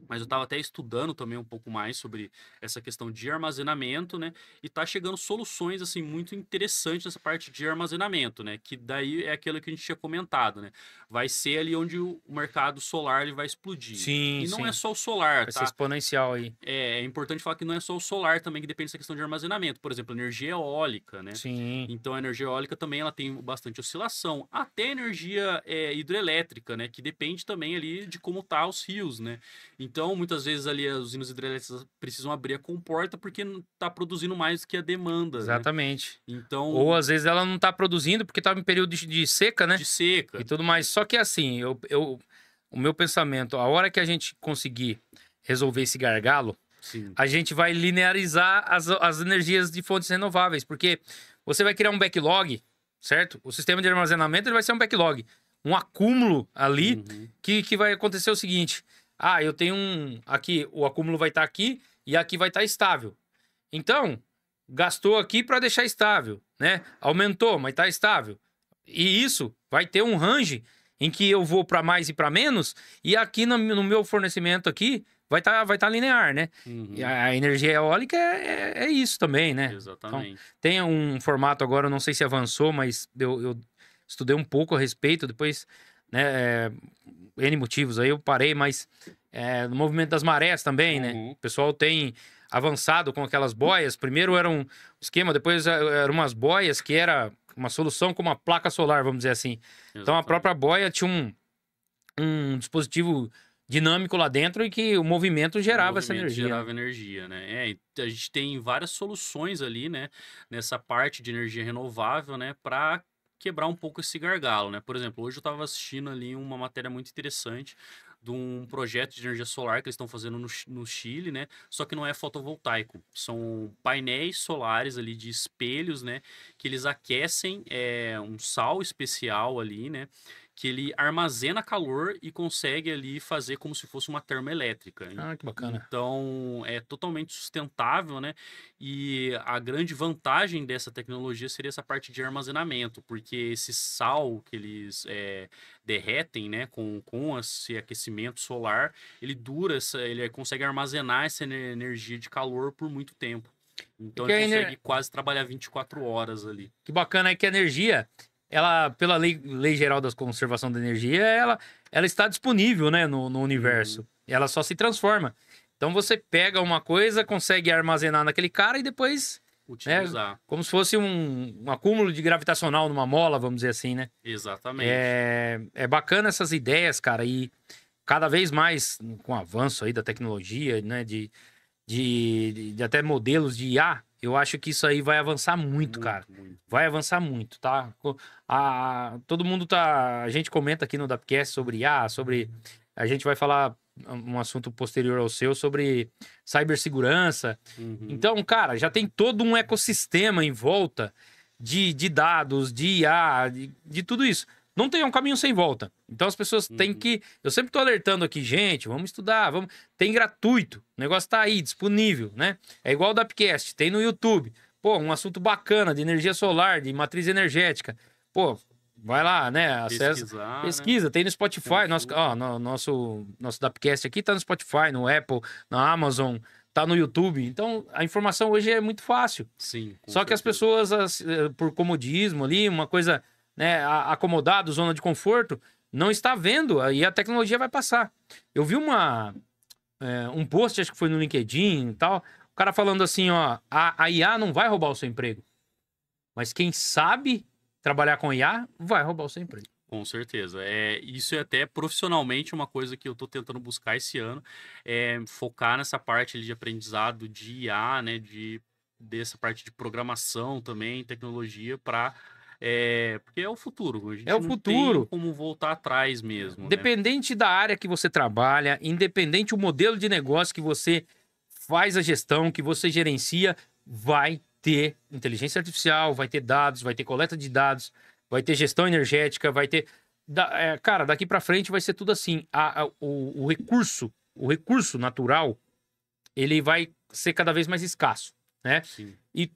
Mas eu estava até estudando também um pouco mais sobre essa questão de armazenamento, né? E tá chegando soluções, assim, muito interessantes nessa parte de armazenamento, né? Que daí é aquilo que a gente tinha comentado, né? Vai ser ali onde o mercado solar ele vai explodir. Sim, e não sim. é só o solar, Vai ser tá? exponencial aí. É importante falar que não é só o solar também que depende dessa questão de armazenamento. Por exemplo, energia eólica, né? Sim. Então, a energia eólica também ela tem bastante oscilação. Até energia hidrelétrica, né? Que depende também ali de como tá os rios, né? Então, muitas vezes ali as usinas hidrelétricas precisam abrir a comporta porque não tá produzindo mais do que a demanda, Exatamente. né? Então, Ou às vezes ela não tá produzindo porque tá em período de seca, né? de seca. E tudo mais. Só que assim, o meu pensamento, a hora que a gente conseguir resolver esse gargalo, Sim. a gente vai linearizar as energias de fontes renováveis, porque você vai criar um backlog, certo? O sistema de armazenamento ele vai ser um backlog, um acúmulo ali que vai acontecer o seguinte: eu tenho aqui, o acúmulo vai estar aqui e aqui vai estar estável. Então, gastou aqui para deixar estável, né? Aumentou, mas está estável. E isso vai ter um range em que eu vou para mais e para menos, e aqui no meu fornecimento aqui vai tá linear, né? E a energia eólica é isso também, né? Exatamente. Então, tem um formato agora, eu não sei se avançou, mas eu estudei um pouco a respeito, depois, né, N motivos aí eu parei, mas no movimento das marés também, né? O pessoal tem avançado com aquelas boias. Primeiro era um esquema, depois eram umas boias que era uma solução com uma placa solar, vamos dizer assim. Então a própria boia tinha um dispositivo dinâmico lá dentro e que o movimento gerava essa energia. Gerava energia, né? A gente tem várias soluções ali, né? Nessa parte de energia renovável, né? Para quebrar um pouco esse gargalo, né? Por exemplo, hoje eu estava assistindo ali uma matéria muito interessante de um projeto de energia solar que eles estão fazendo no Chile, né? Só que não é fotovoltaico. São painéis solares ali de espelhos, né? Que eles aquecem um sal especial ali, né? Que ele armazena calor e consegue ali fazer como se fosse uma termoelétrica. Ah, que bacana. Então, é totalmente sustentável, né? E a grande vantagem dessa tecnologia seria essa parte de armazenamento, porque esse sal que eles derretem, né, com esse aquecimento solar, ele consegue armazenar essa energia de calor por muito tempo. Então, ele consegue quase trabalhar 24 horas ali. Que bacana é que a energia, ela, pela lei geral da conservação da energia, ela está disponível, né, no universo. Ela só se transforma. Então você pega uma coisa, consegue armazenar naquele cara e depois utilizar. Né, como se fosse um acúmulo de gravitacional numa mola, vamos dizer assim, né? Exatamente. É bacana essas ideias, cara, e cada vez mais com o avanço aí da tecnologia, né, de até modelos de IA, eu acho que isso aí vai avançar muito, cara. Muito. Vai avançar muito, tá? Todo mundo tá... A gente comenta aqui no Dapcast sobre IA, a gente vai falar um assunto posterior ao seu sobre cibersegurança. Então, cara, já tem todo um ecossistema em volta de dados, de IA, de tudo isso. Não tem um caminho sem volta. Então as pessoas têm que... Eu sempre tô alertando aqui, gente, vamos estudar, tem gratuito. O negócio tá aí, disponível, né? É igual o Dapcast, tem no YouTube. Pô, um assunto bacana de energia solar, de matriz energética. Pô, vai lá, né? Pesquisa, né? Tem no Spotify. Nosso Dapcast aqui tá no Spotify, no Apple, na Amazon, tá no YouTube. Então, a informação hoje é muito fácil. Sim. Só que as pessoas, por comodismo ali, uma coisa... né, acomodado, zona de conforto, não está vendo, aí a tecnologia vai passar. Eu vi um post, acho que foi no LinkedIn e tal, o cara falando assim, ó, a IA não vai roubar o seu emprego, mas quem sabe trabalhar com IA vai roubar o seu emprego. Com certeza. Isso é até profissionalmente uma coisa que eu estou tentando buscar esse ano, focar nessa parte ali de aprendizado de IA, né, dessa parte de programação também, tecnologia, para... porque é o futuro. A gente o futuro. Tem como voltar atrás mesmo. Independente da área que você trabalha, independente do modelo de negócio que você faz a gestão, que você gerencia, vai ter inteligência artificial, vai ter dados, vai ter coleta de dados, vai ter gestão energética, vai ter... cara, daqui para frente vai ser tudo assim. O recurso natural, ele vai ser cada vez mais escasso. Né? Sim. E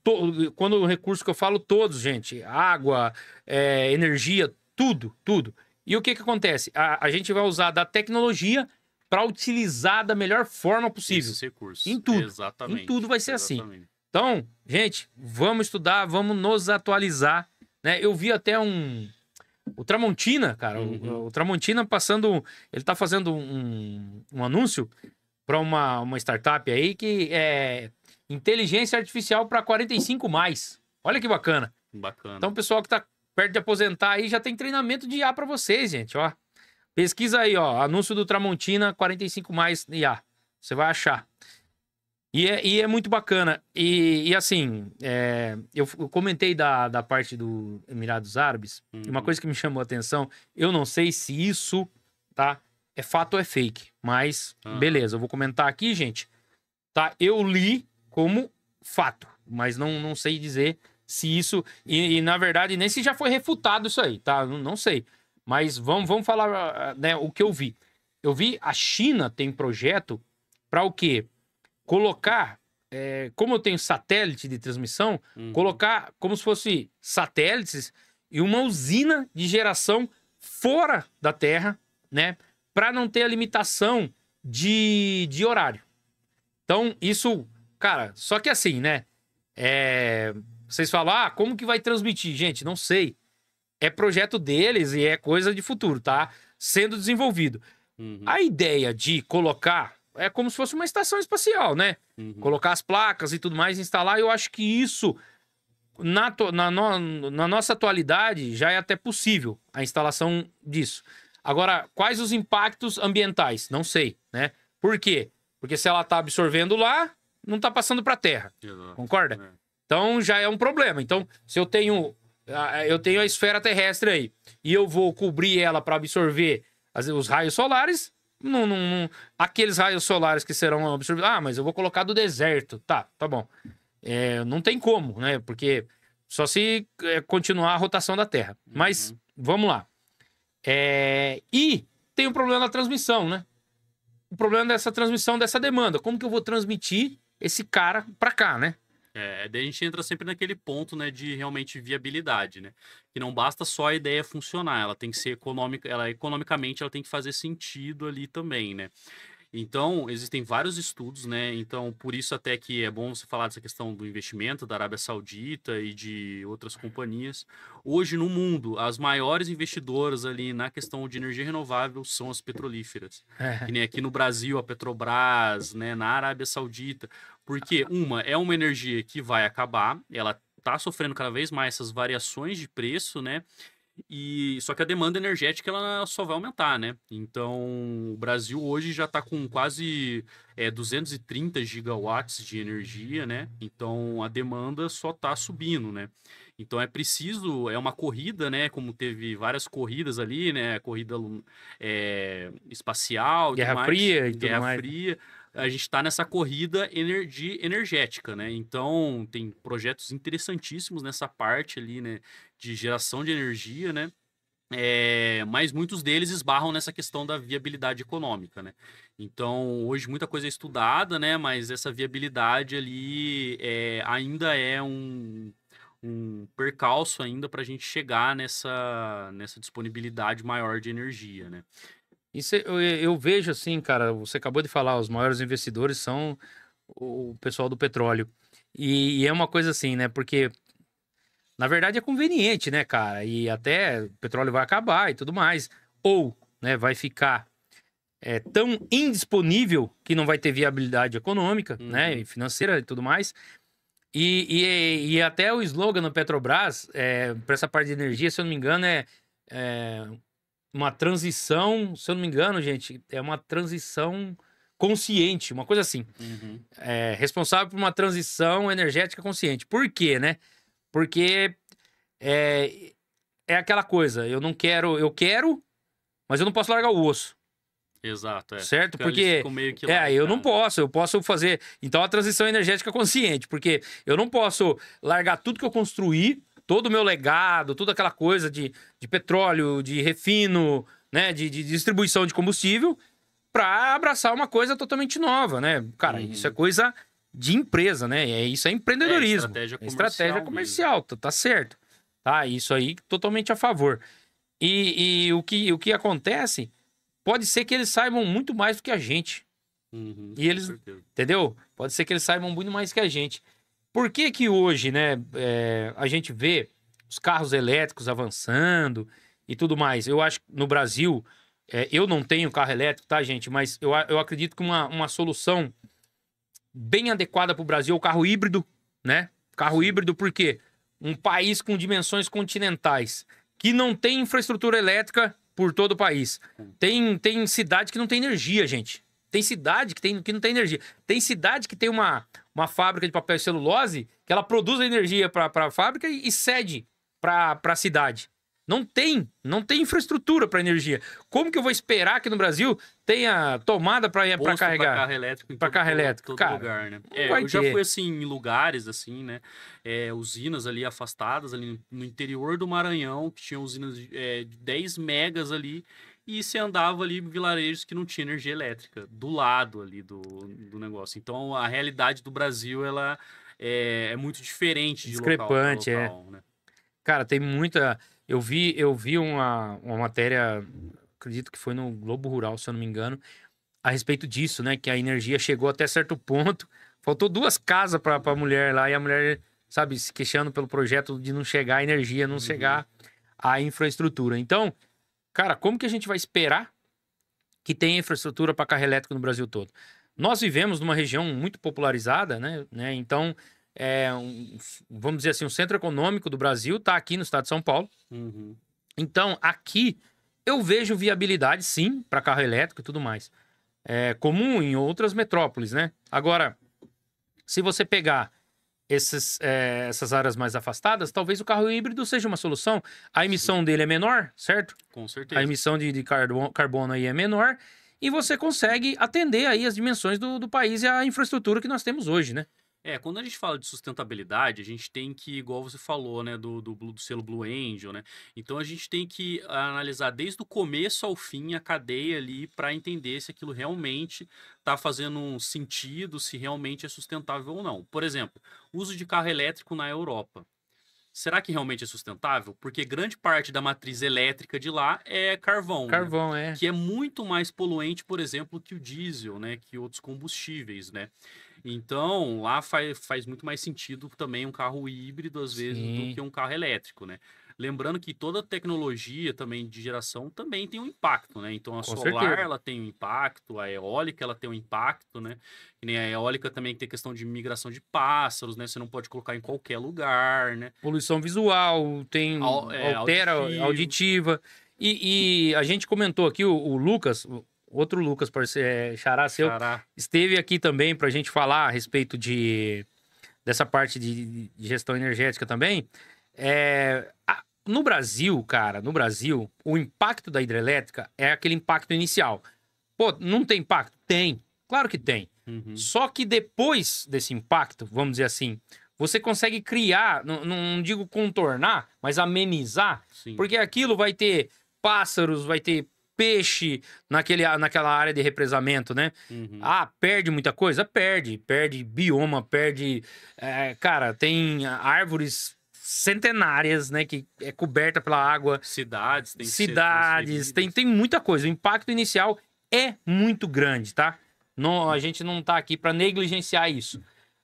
quando o recurso que eu falo, todos, gente, água, energia, tudo. E o que acontece? A gente vai usar da tecnologia para utilizar da melhor forma possível. Esses recursos. Em tudo. Exatamente. Em tudo vai ser assim. Então, gente, vamos estudar, vamos nos atualizar. Né? Eu vi até o Tramontina, cara. O Tramontina passando... Ele tá fazendo um anúncio para uma startup aí que é... inteligência artificial para 45 mais. Olha que bacana. Então, o pessoal que tá perto de aposentar aí já tem treinamento de IA para vocês, gente, ó. Pesquisa aí, ó, anúncio do Tramontina 45 mais IA. Você vai achar. E é muito bacana. E assim, eu comentei da parte do Emirados Árabes. E uma coisa que me chamou a atenção, eu não sei se isso, tá, é fato ou é fake. Mas, beleza, eu vou comentar aqui, gente. Tá, eu li como fato, mas não sei dizer se isso... E na verdade, nem se já foi refutado isso aí, tá? Não sei. Mas vamos falar, né, o que eu vi. Eu vi a China tem projeto para o quê? Colocar, como eu tenho satélite de transmissão, colocar como se fosse satélites e uma usina de geração fora da Terra, né? Para não ter a limitação de horário. Então, isso... Cara, só que assim, né? Vocês falam, como que vai transmitir? Gente, não sei. É projeto deles e é coisa de futuro, tá? Sendo desenvolvido. A ideia de colocar... É como se fosse uma estação espacial, né? Colocar as placas e tudo mais, instalar. Eu acho que isso, na nossa atualidade, já é até possível a instalação disso. Agora, quais os impactos ambientais? Não sei, né? Por quê? Porque se ela tá absorvendo lá, não tá passando para a terra. Exato. Concorda? Então já é um problema. Então, se eu tenho a esfera terrestre aí e eu vou cobrir ela para absorver os raios solares, aqueles raios solares que serão absorvidos. Ah, mas eu vou colocar do deserto. Tá bom. Não tem como, né? Porque só se continuar a rotação da Terra. Mas vamos lá. E tem o problema da transmissão, né? O problema dessa transmissão, dessa demanda. Como que eu vou transmitir esse cara para cá, né? Daí a gente entra sempre naquele ponto, né, de realmente viabilidade, né? Que não basta só a ideia funcionar, ela tem que ser econômica, economicamente ela tem que fazer sentido ali também, né? Então, existem vários estudos, né? Então, por isso até que é bom você falar dessa questão do investimento da Arábia Saudita e de outras companhias. Hoje, no mundo, as maiores investidoras ali na questão de energia renovável são as petrolíferas. Que nem aqui no Brasil, a Petrobras, né? Na Arábia Saudita. Porque, é uma energia que vai acabar, ela está sofrendo cada vez mais essas variações de preço, né? Só que a demanda energética ela só vai aumentar, né? Então, o Brasil hoje já está com quase 230 gigawatts de energia, né? Então, a demanda só está subindo, né? Então, é uma corrida, né? Como teve várias corridas ali, né? Corrida espacial, Guerra Fria e tudo Guerra mais. Fria. A gente está nessa corrida energética, né? Então, tem projetos interessantíssimos nessa parte ali, né? De geração de energia, né? Mas muitos deles esbarram nessa questão da viabilidade econômica, né? Então, hoje muita coisa é estudada, né? Mas essa viabilidade ali ainda é um percalço ainda para a gente chegar nessa disponibilidade maior de energia, né? Isso eu vejo assim, cara, você acabou de falar, os maiores investidores são o pessoal do petróleo. E é uma coisa assim, né? Porque, na verdade, é conveniente, né, cara? E até o petróleo vai acabar e tudo mais. Ou, né, vai ficar tão indisponível que não vai ter viabilidade econômica, né? E financeira e tudo mais. E até o slogan no Petrobras, para essa parte de energia, se eu não me engano, uma transição, se eu não me engano, gente, é uma transição consciente, uma coisa assim. Responsável por uma transição energética consciente. Por quê, né? Porque é aquela coisa, eu quero, mas eu não posso largar o osso. Exato, certo? Fica Porque meio que eu não posso, eu posso fazer, então a transição energética consciente, porque eu não posso largar tudo que eu construí, todo o meu legado, toda aquela coisa de petróleo, de refino, né, de distribuição de combustível, para abraçar uma coisa totalmente nova, né? Cara, isso é coisa de empresa, né? Isso é empreendedorismo. Estratégia comercial, tá certo. Tá, isso aí totalmente a favor. E o que acontece, pode ser que eles saibam muito mais do que a gente. E eles, entendeu? Pode ser que eles saibam muito mais que a gente. Por que que hoje, né, a gente vê os carros elétricos avançando e tudo mais? Eu acho que no Brasil, eu não tenho carro elétrico, tá, gente? Mas eu acredito que uma solução bem adequada para o Brasil é o carro híbrido, né? Carro híbrido, por quê? Um país com dimensões continentais, que não tem infraestrutura elétrica por todo o país. Tem cidade que não tem energia, gente. Tem cidade que não tem energia. Tem cidade que tem uma fábrica de papel e celulose que ela produz a energia para a fábrica e cede para a cidade. Não tem infraestrutura para energia. Como que eu vou esperar que no Brasil tenha tomada para carregar? Para carro elétrico em todo cara, lugar, né? Eu já fui assim em lugares assim, né? Usinas ali afastadas ali no interior do Maranhão, que tinham usinas de 10 megas ali. E você andava ali em vilarejos que não tinha energia elétrica, do lado ali do negócio. Então, a realidade do Brasil, ela é muito diferente de local para local, né? Cara, tem muita... Eu vi uma matéria, acredito que foi no Globo Rural, se eu não me engano, a respeito disso, né? Que a energia chegou até certo ponto, faltou 2 casas para a mulher lá, e a mulher, sabe, se queixando pelo projeto de não chegar a energia, não chegar a infraestrutura. Então... Cara, como que a gente vai esperar que tenha infraestrutura para carro elétrico no Brasil todo? Nós vivemos numa região muito popularizada, né? Então, vamos dizer assim, o centro econômico do Brasil está aqui no estado de São Paulo. Então, aqui Eu vejo viabilidade, sim, para carro elétrico e tudo mais. É comum em outras metrópoles, né? Agora, se você pegar essas áreas mais afastadas, talvez o carro híbrido seja uma solução. A emissão dele é menor, certo? Com A certeza. emissão de carbono aí é menor. E você consegue atender aí as dimensões do país e a infraestrutura que nós temos hoje, né? Quando a gente fala de sustentabilidade, a gente tem que, igual você falou, né, do selo Blue Angel, né? Então a gente tem que analisar desde o começo ao fim a cadeia ali para entender se aquilo realmente está fazendo um sentido, se realmente é sustentável ou não. Por exemplo, uso de carro elétrico na Europa. Será que realmente é sustentável? Porque grande parte da matriz elétrica de lá é carvão, né? Carvão, é. Que é muito mais poluente, por exemplo, que o diesel, né? Que outros combustíveis, né? Então, lá faz muito mais sentido também um carro híbrido, às vezes, do Sim. que um carro elétrico, né? Lembrando que toda tecnologia também de geração também tem um impacto, né? Então, a Com solar, certeza. ela tem um impacto, a eólica, ela tem um impacto, né? Que nem a eólica também tem questão de migração de pássaros, né? Você não pode colocar em qualquer lugar, né? Poluição visual, altera Auditivo. auditiva. E a gente comentou aqui, o Lucas, outro Lucas, xará seu, Xará. esteve aqui também para a gente falar a respeito dessa parte de gestão energética também. No Brasil, cara, o impacto da hidrelétrica é aquele impacto inicial. Pô, não tem impacto? Tem. Claro que tem. Uhum. Só que depois desse impacto, vamos dizer assim, você consegue criar, não digo contornar, mas amenizar, Sim. porque aquilo vai ter pássaros, vai ter peixe naquela área de represamento, né? Uhum. Perde muita coisa? Perde bioma, cara, tem árvores centenárias, né, que é coberta pela água. Cidades, Tem muita coisa. O impacto inicial é muito grande, tá? Não, a gente não tá aqui para negligenciar isso.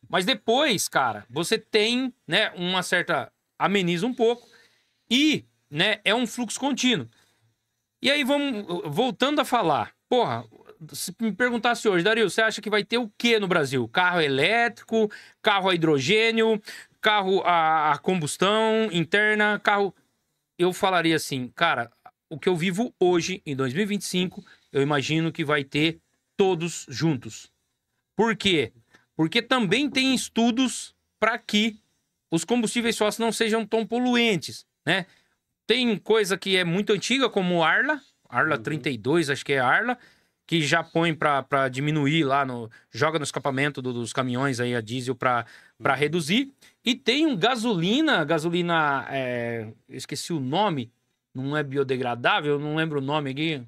Mas depois, cara, você tem, né, uma certa... ameniza um pouco e, né, é um fluxo contínuo. E aí, voltando a falar. Porra, se me perguntasse hoje, Dario, você acha que vai ter o quê no Brasil? Carro elétrico, carro a hidrogênio, carro a combustão interna, carro... Eu falaria assim, cara, o que eu vivo hoje, em 2025, eu imagino que vai ter todos juntos. Por quê? Porque também tem estudos para que os combustíveis fósseis não sejam tão poluentes, né? Tem coisa que é muito antiga, como Arla 32, acho que é Arla, que já põe para diminuir lá, joga no escapamento dos caminhões aí a diesel para reduzir. E tem um gasolina, eu esqueci o nome, não é biodegradável, não lembro o nome aqui.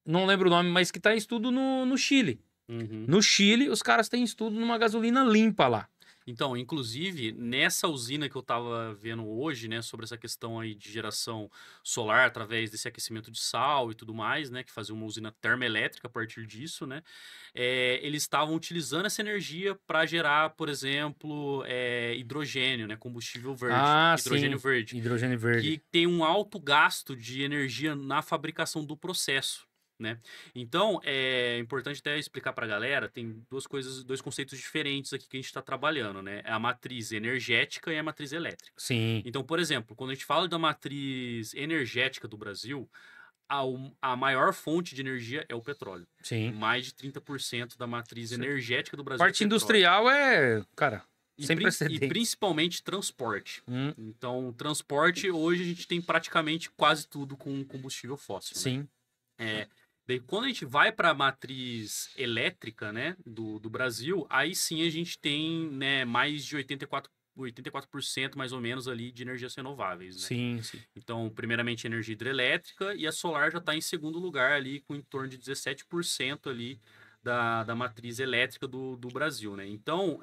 Não lembro o nome, mas que está em estudo no Chile. Uhum. No Chile, os caras têm estudo numa gasolina limpa lá. Então, inclusive, nessa usina que eu estava vendo hoje, né, sobre essa questão aí de geração solar através desse aquecimento de sal e tudo mais, né, que fazia uma usina termoelétrica a partir disso, né, eles estavam utilizando essa energia para gerar, por exemplo, hidrogênio, né, combustível verde, hidrogênio sim. verde, Hidrogênio verde, que tem um alto gasto de energia na fabricação do processo. Né? Então, é importante até explicar para a galera, tem dois conceitos diferentes aqui que a gente está trabalhando, né? É a matriz energética e a matriz elétrica. Sim. Então, por exemplo, quando a gente fala da matriz energética do Brasil, a maior fonte de energia é o petróleo. Sim. Mais de 30% da matriz energética do Brasil parte industrial cara, sem precedentes. E principalmente transporte. Então, transporte, hoje a gente tem praticamente quase tudo com combustível fóssil. Sim. Né? Daí, quando a gente vai para a matriz elétrica, né, do Brasil, aí sim a gente tem, né, mais de 84% mais ou menos ali de energias renováveis. Né? Sim, sim. Então, primeiramente energia hidrelétrica e a solar já está em segundo lugar ali com em torno de 17% ali da matriz elétrica do Brasil. Né? Então,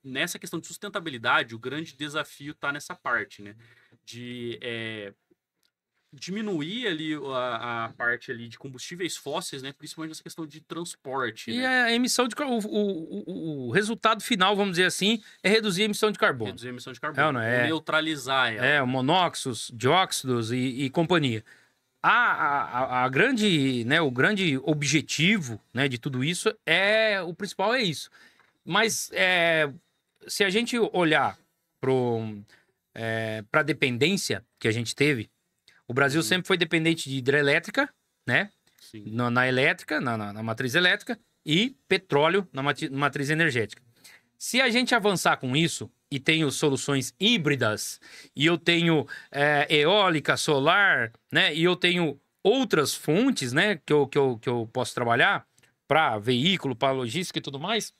nessa questão de sustentabilidade, o grande desafio está nessa parte, né, de diminuir ali a parte ali de combustíveis fósseis, né? Principalmente nessa questão de transporte. E né? a emissão de o resultado final, vamos dizer assim, é reduzir a emissão de carbono. Reduzir a emissão de carbono. Ou neutralizar ela. Monóxidos, dióxidos e companhia. A grande, né, o grande objetivo, né, de tudo isso o principal é isso. Mas se a gente olhar para a dependência que a gente teve, O Brasil sempre foi dependente de hidrelétrica, né? Sim. Na elétrica, na matriz elétrica, e petróleo na matriz energética. Se a gente avançar com isso, e tenho soluções híbridas, e eu tenho eólica, solar, né? E eu tenho outras fontes, né? Que eu posso trabalhar para veículo, para logística e tudo mais,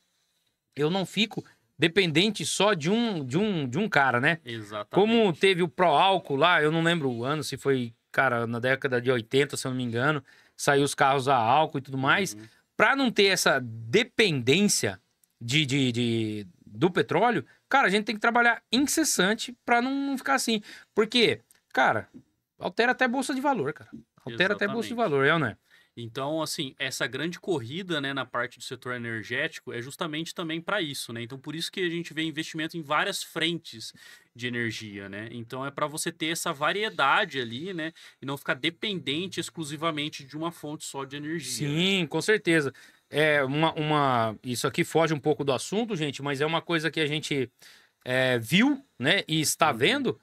eu não fico dependente só de um cara, né? Exatamente. Como teve o Proálcool lá, eu não lembro o ano, se foi, cara, na década de 80, se eu não me engano, saiu os carros a álcool e tudo mais. Para não ter essa dependência do petróleo, cara, a gente tem que trabalhar incessante para não ficar assim. Porque, cara, altera até bolsa de valor, cara. Altera até bolsa de valor, é ou não é? Então, assim, essa grande corrida, né, na parte do setor energético é justamente também para isso, né? Então, por isso que a gente vê investimento em várias frentes de energia, né? Então, é para você ter essa variedade ali, né? E não ficar dependente exclusivamente de uma fonte só de energia. Sim, com certeza. Isso aqui foge um pouco do assunto, gente, mas é uma coisa que a gente viu, né? E está vendo,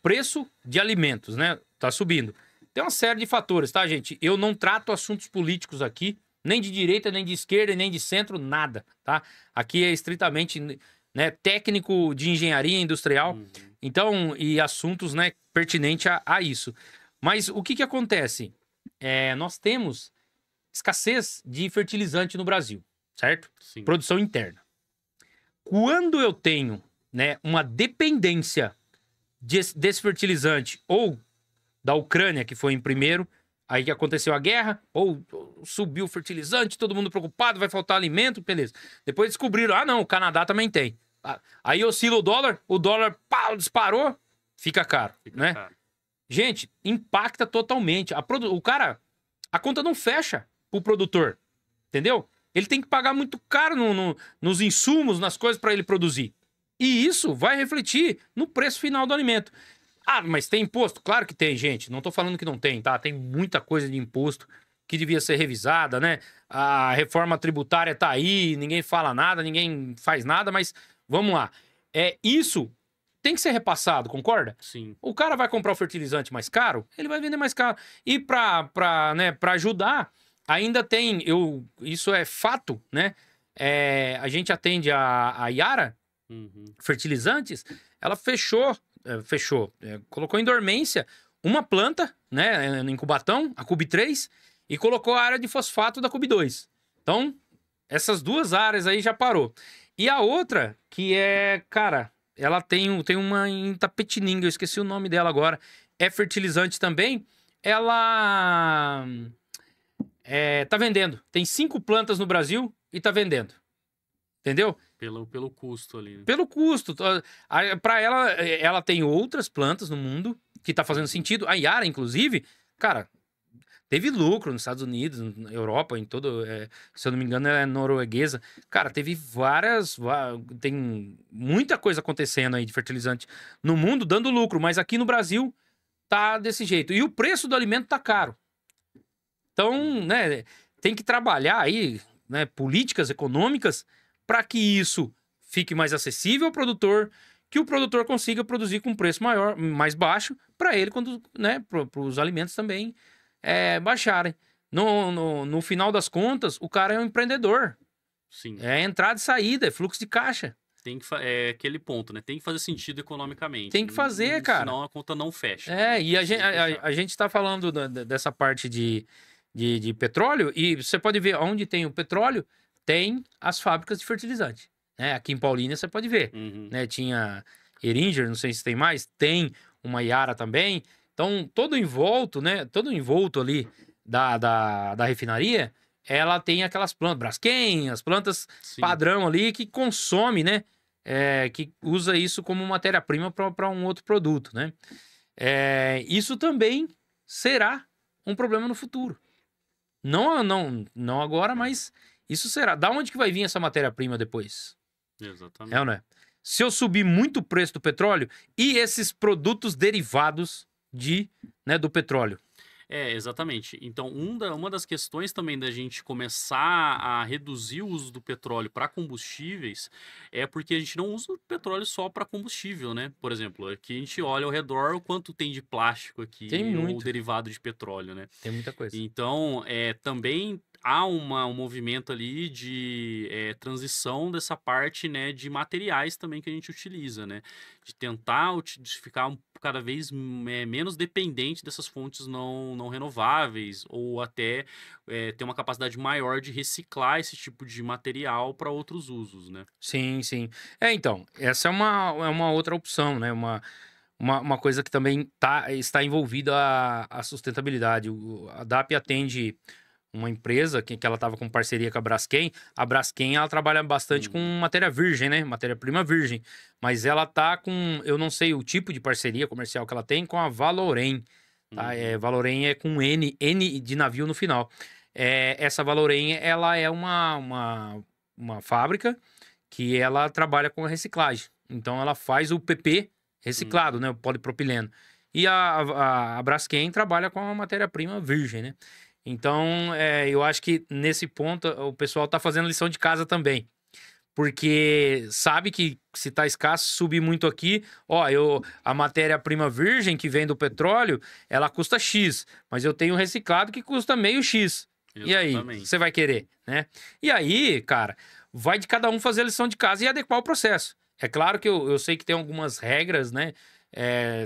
preço de alimentos, né? Tá subindo. Tem uma série de fatores, tá, gente? Eu não trato assuntos políticos aqui, nem de direita, nem de esquerda, nem de centro, nada, tá? Aqui é estritamente, né, técnico de engenharia industrial, então, e assuntos, né, pertinentes a isso. Mas o que acontece? Nós temos escassez de fertilizante no Brasil, certo? Sim. Produção interna. Quando eu tenho, né, uma dependência desse fertilizante ou da Ucrânia, que foi em primeiro, aí que aconteceu a guerra, ou subiu o fertilizante, todo mundo preocupado, vai faltar alimento, beleza. Depois descobriram, não, o Canadá também tem. Aí oscila o dólar pá, disparou, fica caro, né? Caro. Gente, impacta totalmente. O cara, a conta não fecha pro produtor, entendeu? Ele tem que pagar muito caro nos insumos, nas coisas para ele produzir. E isso vai refletir no preço final do alimento. Mas tem imposto? Claro que tem, gente. Não tô falando que não tem, tá? Tem muita coisa de imposto que devia ser revisada, né? A reforma tributária tá aí, ninguém fala nada, ninguém faz nada, mas vamos lá. Isso tem que ser repassado, concorda? Sim. O cara vai comprar o fertilizante mais caro, ele vai vender mais caro. E pra ajudar, ainda tem, isso é fato, né? A gente atende a Yara Fertilizantes, ela fechou, colocou em dormência uma planta, né, em Cubatão, a Cub 3, e colocou a área de fosfato da Cub 2. Então, essas duas áreas aí já parou. E a outra, que cara, ela tem uma em Tapetininga, eu esqueci o nome dela agora, é fertilizante também, ela tá vendendo. Tem 5 plantas no Brasil e tá vendendo. Entendeu? Pelo custo ali. Né? Pelo custo. Para ela tem outras plantas no mundo que tá fazendo sentido. A Yara, inclusive, cara, teve lucro nos Estados Unidos, na Europa, em todo... se eu não me engano, ela é norueguesa. Cara, teve tem muita coisa acontecendo aí de fertilizante no mundo, dando lucro. Mas aqui no Brasil tá desse jeito. E o preço do alimento tá caro. Então, né, tem que trabalhar aí, né, políticas econômicas para que isso fique mais acessível ao produtor, que o produtor consiga produzir com preço maior, mais baixo, para ele, quando, né, para os alimentos também baixarem. No final das contas, o cara é um empreendedor. Sim. É entrada e saída, é fluxo de caixa. É aquele ponto, né? Tem que fazer sentido economicamente. Tem que fazer, cara. Senão a conta não fecha. E a gente está falando dessa parte de petróleo, e você pode ver onde tem o petróleo, tem as fábricas de fertilizante. Né? Aqui em Paulínia você pode ver. Né? Tinha Heringer, não sei se tem mais, tem uma Yara também. Então, todo envolto ali da refinaria, ela tem aquelas plantas, Braskem, as plantas Sim. padrão ali que consome, né? Que usa isso como matéria-prima para um outro produto, né? Isso também será um problema no futuro. Não agora, mas isso será. Da onde que vai vir essa matéria-prima depois? Exatamente. Ou não é? Se eu subir muito o preço do petróleo e esses produtos derivados do petróleo. Exatamente. Então, uma das questões também da gente começar a reduzir o uso do petróleo para combustíveis é porque a gente não usa o petróleo só para combustível, né? Por exemplo, aqui a gente olha ao redor o quanto tem de plástico Tem aqui ou muito, derivado de petróleo, né? tem muita coisa. Então, também há um movimento ali de transição dessa parte, né, de materiais também que a gente utiliza, né? De tentar de ficar cada vez menos dependente dessas fontes não renováveis ou até ter uma capacidade maior de reciclar esse tipo de material para outros usos, né? Sim, sim. Então, essa é uma outra opção, né? Uma coisa que também está envolvida a sustentabilidade. A DAP atende uma empresa que ela estava com parceria com a Braskem. A Braskem, ela trabalha bastante com Uhum, matéria virgem, né? Matéria-prima virgem. Mas ela tá com, eu não sei o tipo de parceria comercial que ela tem com a Valorem, tá? uhum, Valorem é com N de navio no final. Essa Valorem, ela é uma fábrica que ela trabalha com a reciclagem. Então ela faz o PP reciclado, uhum. né? O polipropileno. E a Braskem trabalha com a matéria-prima virgem, né? Então, eu acho que nesse ponto o pessoal tá fazendo lição de casa também. Porque sabe que se tá escasso, subir muito aqui, ó, a matéria-prima virgem que vem do petróleo, ela custa X, mas eu tenho um reciclado que custa meio X. E aí, o que você Exatamente. vai querer, né? E aí, cara, vai de cada um fazer a lição de casa e adequar o processo. É claro que eu sei que tem algumas regras, né,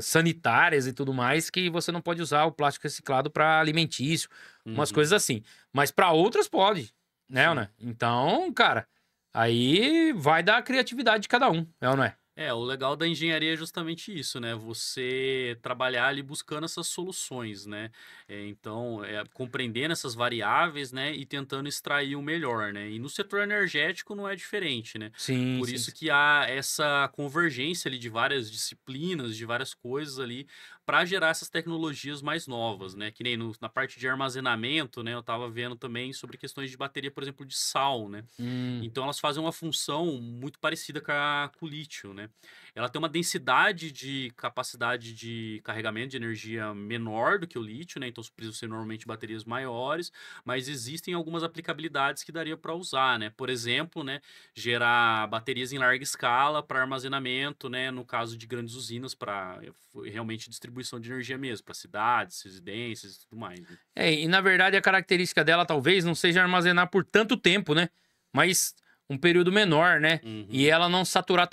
sanitárias e tudo mais, que você não pode usar o plástico reciclado para alimentício, umas Uhum, coisas assim. Mas para outras pode, né, sim. né? Então, cara. Aí vai da criatividade de cada um, é ou não é? O legal da engenharia é justamente isso, né? Você trabalhar ali buscando essas soluções, né? Então, compreendendo essas variáveis, né? E tentando extrair o melhor, né? E no setor energético não é diferente, né? Sim, Por sim, isso sim. que há essa convergência ali de várias disciplinas, de várias coisas ali, para gerar essas tecnologias mais novas, né? Que nem na parte de armazenamento, né? Eu estava vendo também sobre questões de bateria, por exemplo, de sal, né? Hum, Então elas fazem uma função muito parecida com o lítio, né? Ela tem uma densidade de capacidade de carregamento de energia menor do que o lítio, né? Então precisam ser normalmente baterias maiores, mas existem algumas aplicabilidades que daria para usar, né? Por exemplo, né, gerar baterias em larga escala para armazenamento, né, no caso de grandes usinas para realmente distribuição de energia mesmo, para cidades, residências e tudo mais, né? e na verdade a característica dela talvez não seja armazenar por tanto tempo, né? Mas um período menor, né? E Uhum. ela não saturar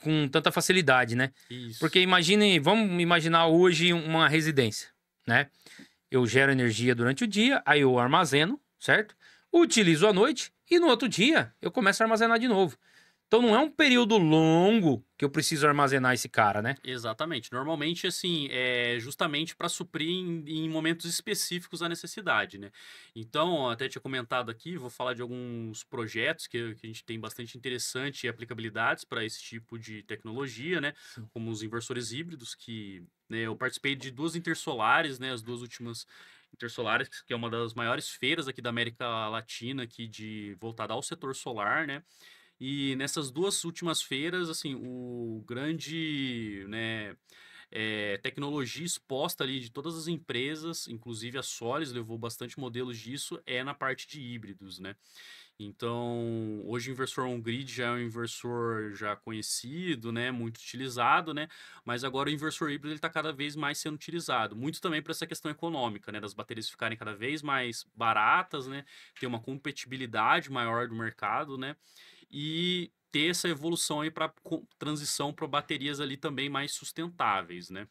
com tanta facilidade, né? Isso. Porque imagine, vamos imaginar hoje uma residência, né? Eu gero energia durante o dia, aí eu armazeno, certo? Utilizo à noite e no outro dia eu começo a armazenar de novo. Então não é um período longo que eu preciso armazenar esse cara, né? Exatamente. Normalmente, assim, é justamente para suprir em momentos específicos a necessidade, né? Então, até tinha comentado aqui, vou falar de alguns projetos que a gente tem bastante interessante e aplicabilidades para esse tipo de tecnologia, né? Sim. Como os inversores híbridos, que né, eu participei de duas intersolares, né? As duas últimas intersolares, que é uma das maiores feiras aqui da América Latina, aqui voltada ao setor solar, né? E nessas duas últimas feiras, assim, o grande, né, tecnologia exposta ali de todas as empresas, inclusive a Solis levou bastante modelos disso, é na parte de híbridos, né? Então, hoje o inversor on-grid já é um inversor já conhecido, né, muito utilizado, né, mas agora o inversor híbrido está cada vez mais sendo utilizado, muito também para essa questão econômica, né, das baterias ficarem cada vez mais baratas, né, ter uma compatibilidade maior do mercado, né, e ter essa evolução aí para transição para baterias ali também mais sustentáveis, né.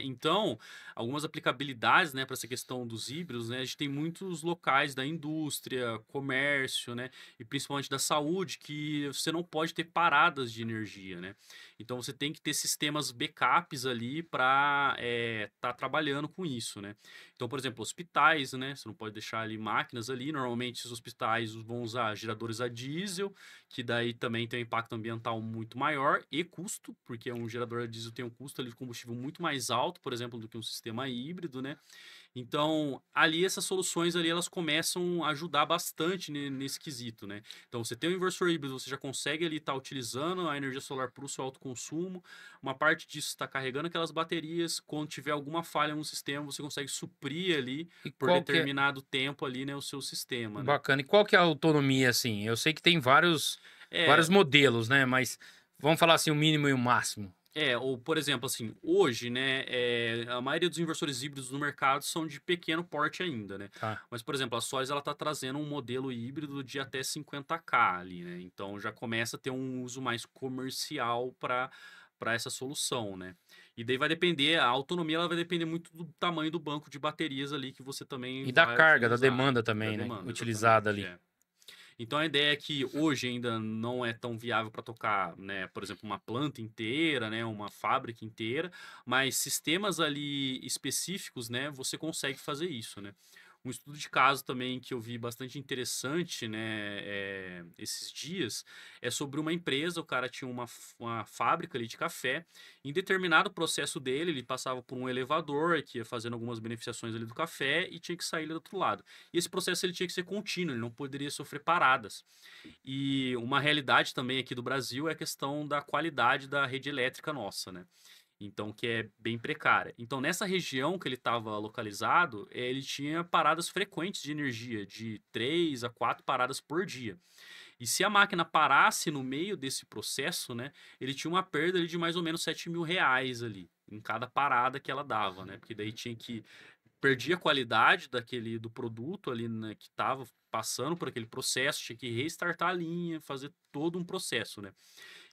Então, algumas aplicabilidades, né, para essa questão dos híbridos, né, a gente tem muitos locais da indústria, comércio, né, e principalmente da saúde, que você não pode ter paradas de energia, né? Então, você tem que ter sistemas backups ali para estar trabalhando com isso, né? Então, por exemplo, hospitais, né, você não pode deixar ali máquinas ali. Normalmente, os hospitais vão usar geradores a diesel, que daí também tem um impacto ambiental muito maior e custo, porque um gerador a diesel tem um custo ali de combustível muito mais alto, por exemplo, do que um sistema híbrido, né? Então, ali essas soluções ali elas começam a ajudar bastante nesse quesito, né? Então, você tem um inversor híbrido, você já consegue ali estar utilizando a energia solar para o seu consumo, uma parte disso está carregando aquelas baterias, quando tiver alguma falha no sistema, você consegue suprir ali por determinado tempo ali, né, o seu sistema, né? Bacana. E qual que é a autonomia, assim? Eu sei que tem vários modelos, né? Mas vamos falar assim, o mínimo e o máximo. Ou por exemplo, assim, hoje, né, a maioria dos inversores híbridos no mercado são de pequeno porte ainda, né? Tá. Mas, por exemplo, a Solis, ela tá trazendo um modelo híbrido de até 50K ali, né? Então já começa a ter um uso mais comercial para essa solução, né? E daí vai depender, a autonomia ela vai depender muito do tamanho do banco de baterias ali que você também E da vai carga, da utilizar, demanda também, da né? demanda, Utilizada exatamente, ali. Então a ideia é que hoje ainda não é tão viável para tocar, né, por exemplo, uma planta inteira, né, uma fábrica inteira, mas sistemas ali específicos, né, você consegue fazer isso, né? Um estudo de caso também que eu vi bastante interessante, né, esses dias, é sobre uma empresa. O cara tinha uma fábrica ali de café. Em determinado processo dele, ele passava por um elevador que ia fazendo algumas beneficiações ali do café e tinha que sair do outro lado. E esse processo ele tinha que ser contínuo, ele não poderia sofrer paradas. E uma realidade também aqui do Brasil é a questão da qualidade da rede elétrica nossa, né? Então, que é bem precária. Então, nessa região que ele estava localizado, ele tinha paradas frequentes de energia, de 3 a 4 paradas por dia. E se a máquina parasse no meio desse processo, né, ele tinha uma perda ali de mais ou menos R$ 7.000 ali, em cada parada que ela dava, né? Porque daí tinha que perdia a qualidade do produto ali, né, que estava passando por aquele processo, tinha que restartar a linha, fazer todo um processo, né?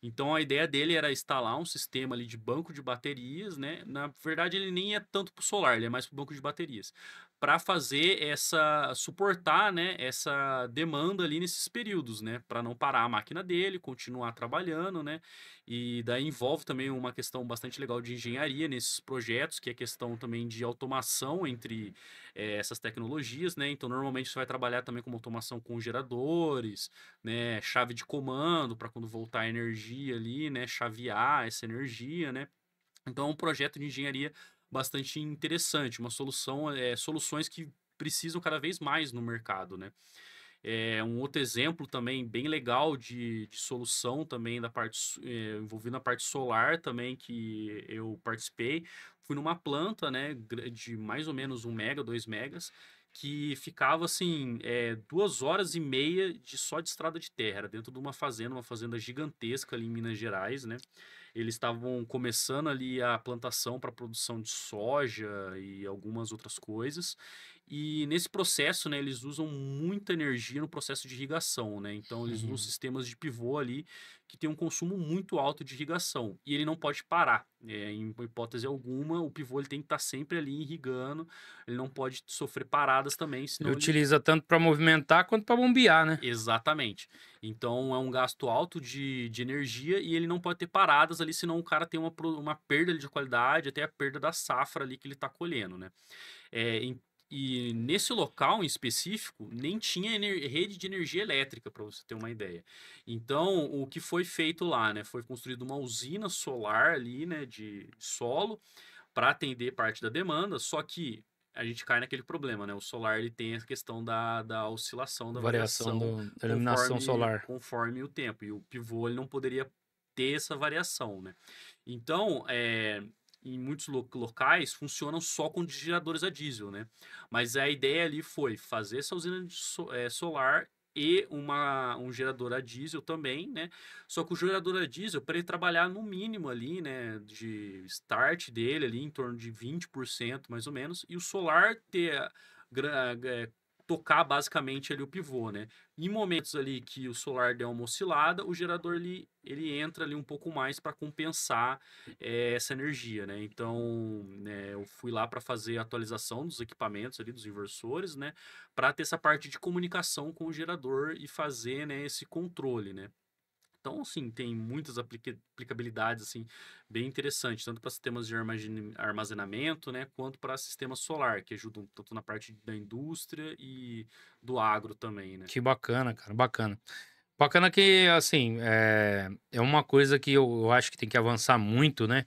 Então a ideia dele era instalar um sistema ali de banco de baterias, né? Na verdade, ele nem é tanto para o solar, ele é mais para o banco de baterias, para fazer suportar, né, essa demanda ali nesses períodos, né? Para não parar a máquina dele, continuar trabalhando, né? E daí envolve também uma questão bastante legal de engenharia nesses projetos, que é questão também de automação entre essas tecnologias, né? Então, normalmente você vai trabalhar também com automação com geradores, né? Chave de comando para quando voltar a energia ali, né? Chavear essa energia, né? Então, é um projeto de engenharia bastante interessante, uma solução, soluções que precisam cada vez mais no mercado, né? Um outro exemplo também bem legal de solução também da parte envolvendo a parte solar também que eu participei. Fui numa planta, né, de mais ou menos 1 mega, 2 megas, que ficava assim 2 horas e meia só de estrada de terra. Era dentro de uma fazenda gigantesca ali em Minas Gerais, né? Eles estavam começando ali a plantação para produção de soja e algumas outras coisas. E nesse processo, né, eles usam muita energia no processo de irrigação, né? Então eles usam Uhum. sistemas de pivô ali que tem um consumo muito alto de irrigação e ele não pode parar. Em hipótese alguma, o pivô ele tem que estar sempre ali irrigando, ele não pode sofrer paradas também, Ele senão ele. utiliza tanto para movimentar quanto para bombear, né? Exatamente. Então é um gasto alto de energia e ele não pode ter paradas ali, senão o cara tem uma perda de qualidade, até a perda da safra ali que ele está colhendo, né? É, em- e nesse local em específico, nem tinha rede de energia elétrica, para você ter uma ideia. Então, o que foi feito lá, né? Foi construída uma usina solar ali, né, de solo, para atender parte da demanda, só que a gente cai naquele problema, né? O solar ele tem a questão da oscilação, da Variação variação da iluminação solar. conforme o tempo. E o pivô ele não poderia ter essa variação, né? Então, em muitos locais funcionam só com geradores a diesel, né? Mas a ideia ali foi fazer essa usina solar e um gerador a diesel também, né? Só que o gerador a diesel, para ele trabalhar no mínimo ali, né, de start dele ali, em torno de 20% mais ou menos, e o solar tocar basicamente ali o pivô, né? Em momentos ali que o solar der uma oscilada, o gerador ele entra ali um pouco mais para compensar essa energia, né? Então, né, eu fui lá para fazer a atualização dos equipamentos ali, dos inversores, né? Para ter essa parte de comunicação com o gerador e fazer, né, esse controle, né? Então, assim, tem muitas aplicabilidades, assim, bem interessantes, tanto para sistemas de armazenamento, né, quanto para sistema solar, que ajudam tanto na parte da indústria e do agro também, né? Que bacana, cara, bacana. Bacana que, assim, é uma coisa que eu acho que tem que avançar muito, né?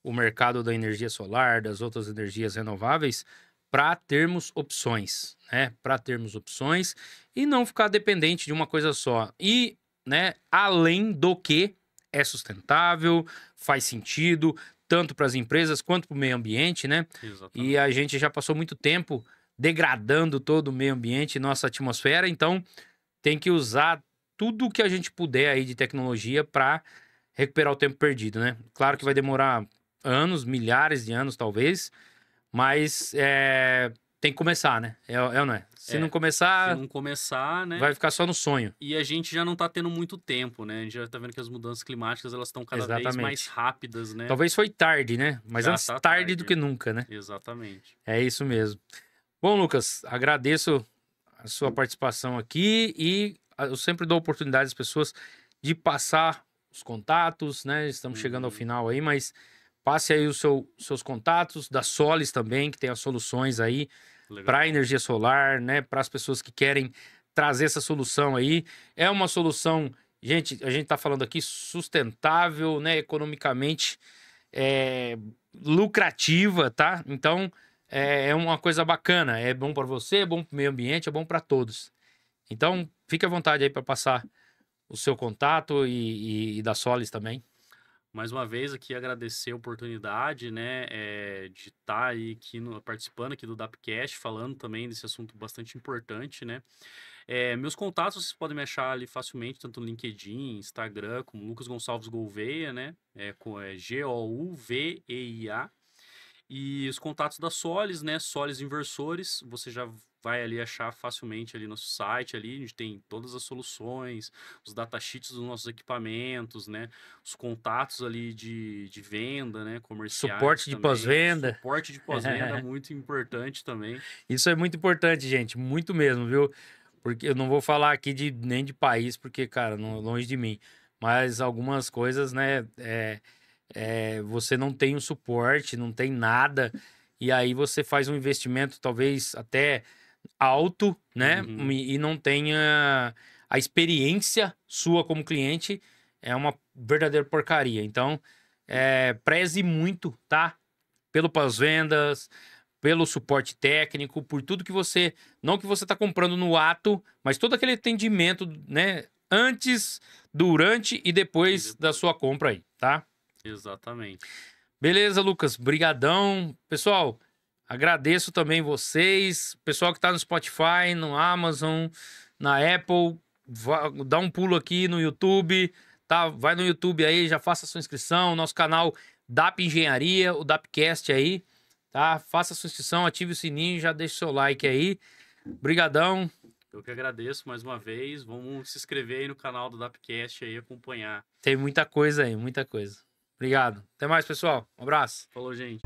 O mercado da energia solar, das outras energias renováveis, para termos opções, né? Para termos opções e não ficar dependente de uma coisa só. E, né, além do que, é sustentável, faz sentido, tanto para as empresas quanto para o meio ambiente, né? Exatamente. E a gente já passou muito tempo degradando todo o meio ambiente, nossa atmosfera, então tem que usar tudo que a gente puder aí de tecnologia para recuperar o tempo perdido, né? Claro que vai demorar anos, milhares de anos talvez, mas tem que começar, né? É ou não é? Se não Se começar, não começar, né? vai ficar só no sonho. E a gente já não tá tendo muito tempo, né? A gente já tá vendo que as mudanças climáticas, elas estão cada vez mais Exatamente. rápidas, né? Talvez foi tarde, né? Mas Já antes tá tarde do que nunca, né? Exatamente. É isso mesmo. Bom, Lucas, agradeço a sua participação aqui e eu sempre dou oportunidade às pessoas de passar os contatos, né? Estamos chegando ao final aí, mas passe aí os seus contatos, da Solis também, que tem as soluções aí para energia solar, né? Para as pessoas que querem trazer essa solução aí. É uma solução, gente, a gente está falando aqui sustentável, né? Economicamente lucrativa, tá? Então é uma coisa bacana. É bom para você, é bom para o meio ambiente, é bom para todos. Então fique à vontade aí para passar o seu contato e da Solis também. Mais uma vez aqui agradecer a oportunidade, né, de estar aí aqui participando aqui do Dapcast, falando também desse assunto bastante importante, né. Meus contatos vocês podem me achar ali facilmente, tanto no LinkedIn, Instagram, como Lucas Gonçalves Gouveia, né, Gouveia. E os contatos da Solis, né, Solis Inversores, você já vai ali achar facilmente ali no nosso site, ali a gente tem todas as soluções, os datasheets dos nossos equipamentos, né, os contatos ali de venda, né, comerciais Suporte de também. pós-venda. Suporte de pós-venda muito importante também. Isso é muito importante, gente, muito mesmo, viu? Porque eu não vou falar aqui nem de país, porque, cara, longe de mim, mas algumas coisas, né, você não tem o suporte, não tem nada, e aí você faz um investimento talvez até alto, né? Uhum. E não tenha a experiência sua como cliente, é uma verdadeira porcaria. Então, preze muito, tá? Pelo pós-vendas, pelo suporte técnico, por tudo que você... Não que você está comprando no ato, mas todo aquele atendimento, né? Antes, durante e depois da sua compra aí, tá? Exatamente. Beleza, Lucas. Brigadão. Pessoal, agradeço também vocês. Pessoal que tá no Spotify, no Amazon, na Apple, dá um pulo aqui no YouTube, tá? Vai no YouTube aí, já faça a sua inscrição. Nosso canal DAP Engenharia, o DAPcast aí, tá? Faça a sua inscrição, ative o sininho, já deixa o seu like aí. Brigadão. Eu que agradeço mais uma vez. Vamos se inscrever aí no canal do DAPcast aí, acompanhar. Tem muita coisa aí, muita coisa. Obrigado. Até mais, pessoal. Um abraço. Falou, gente.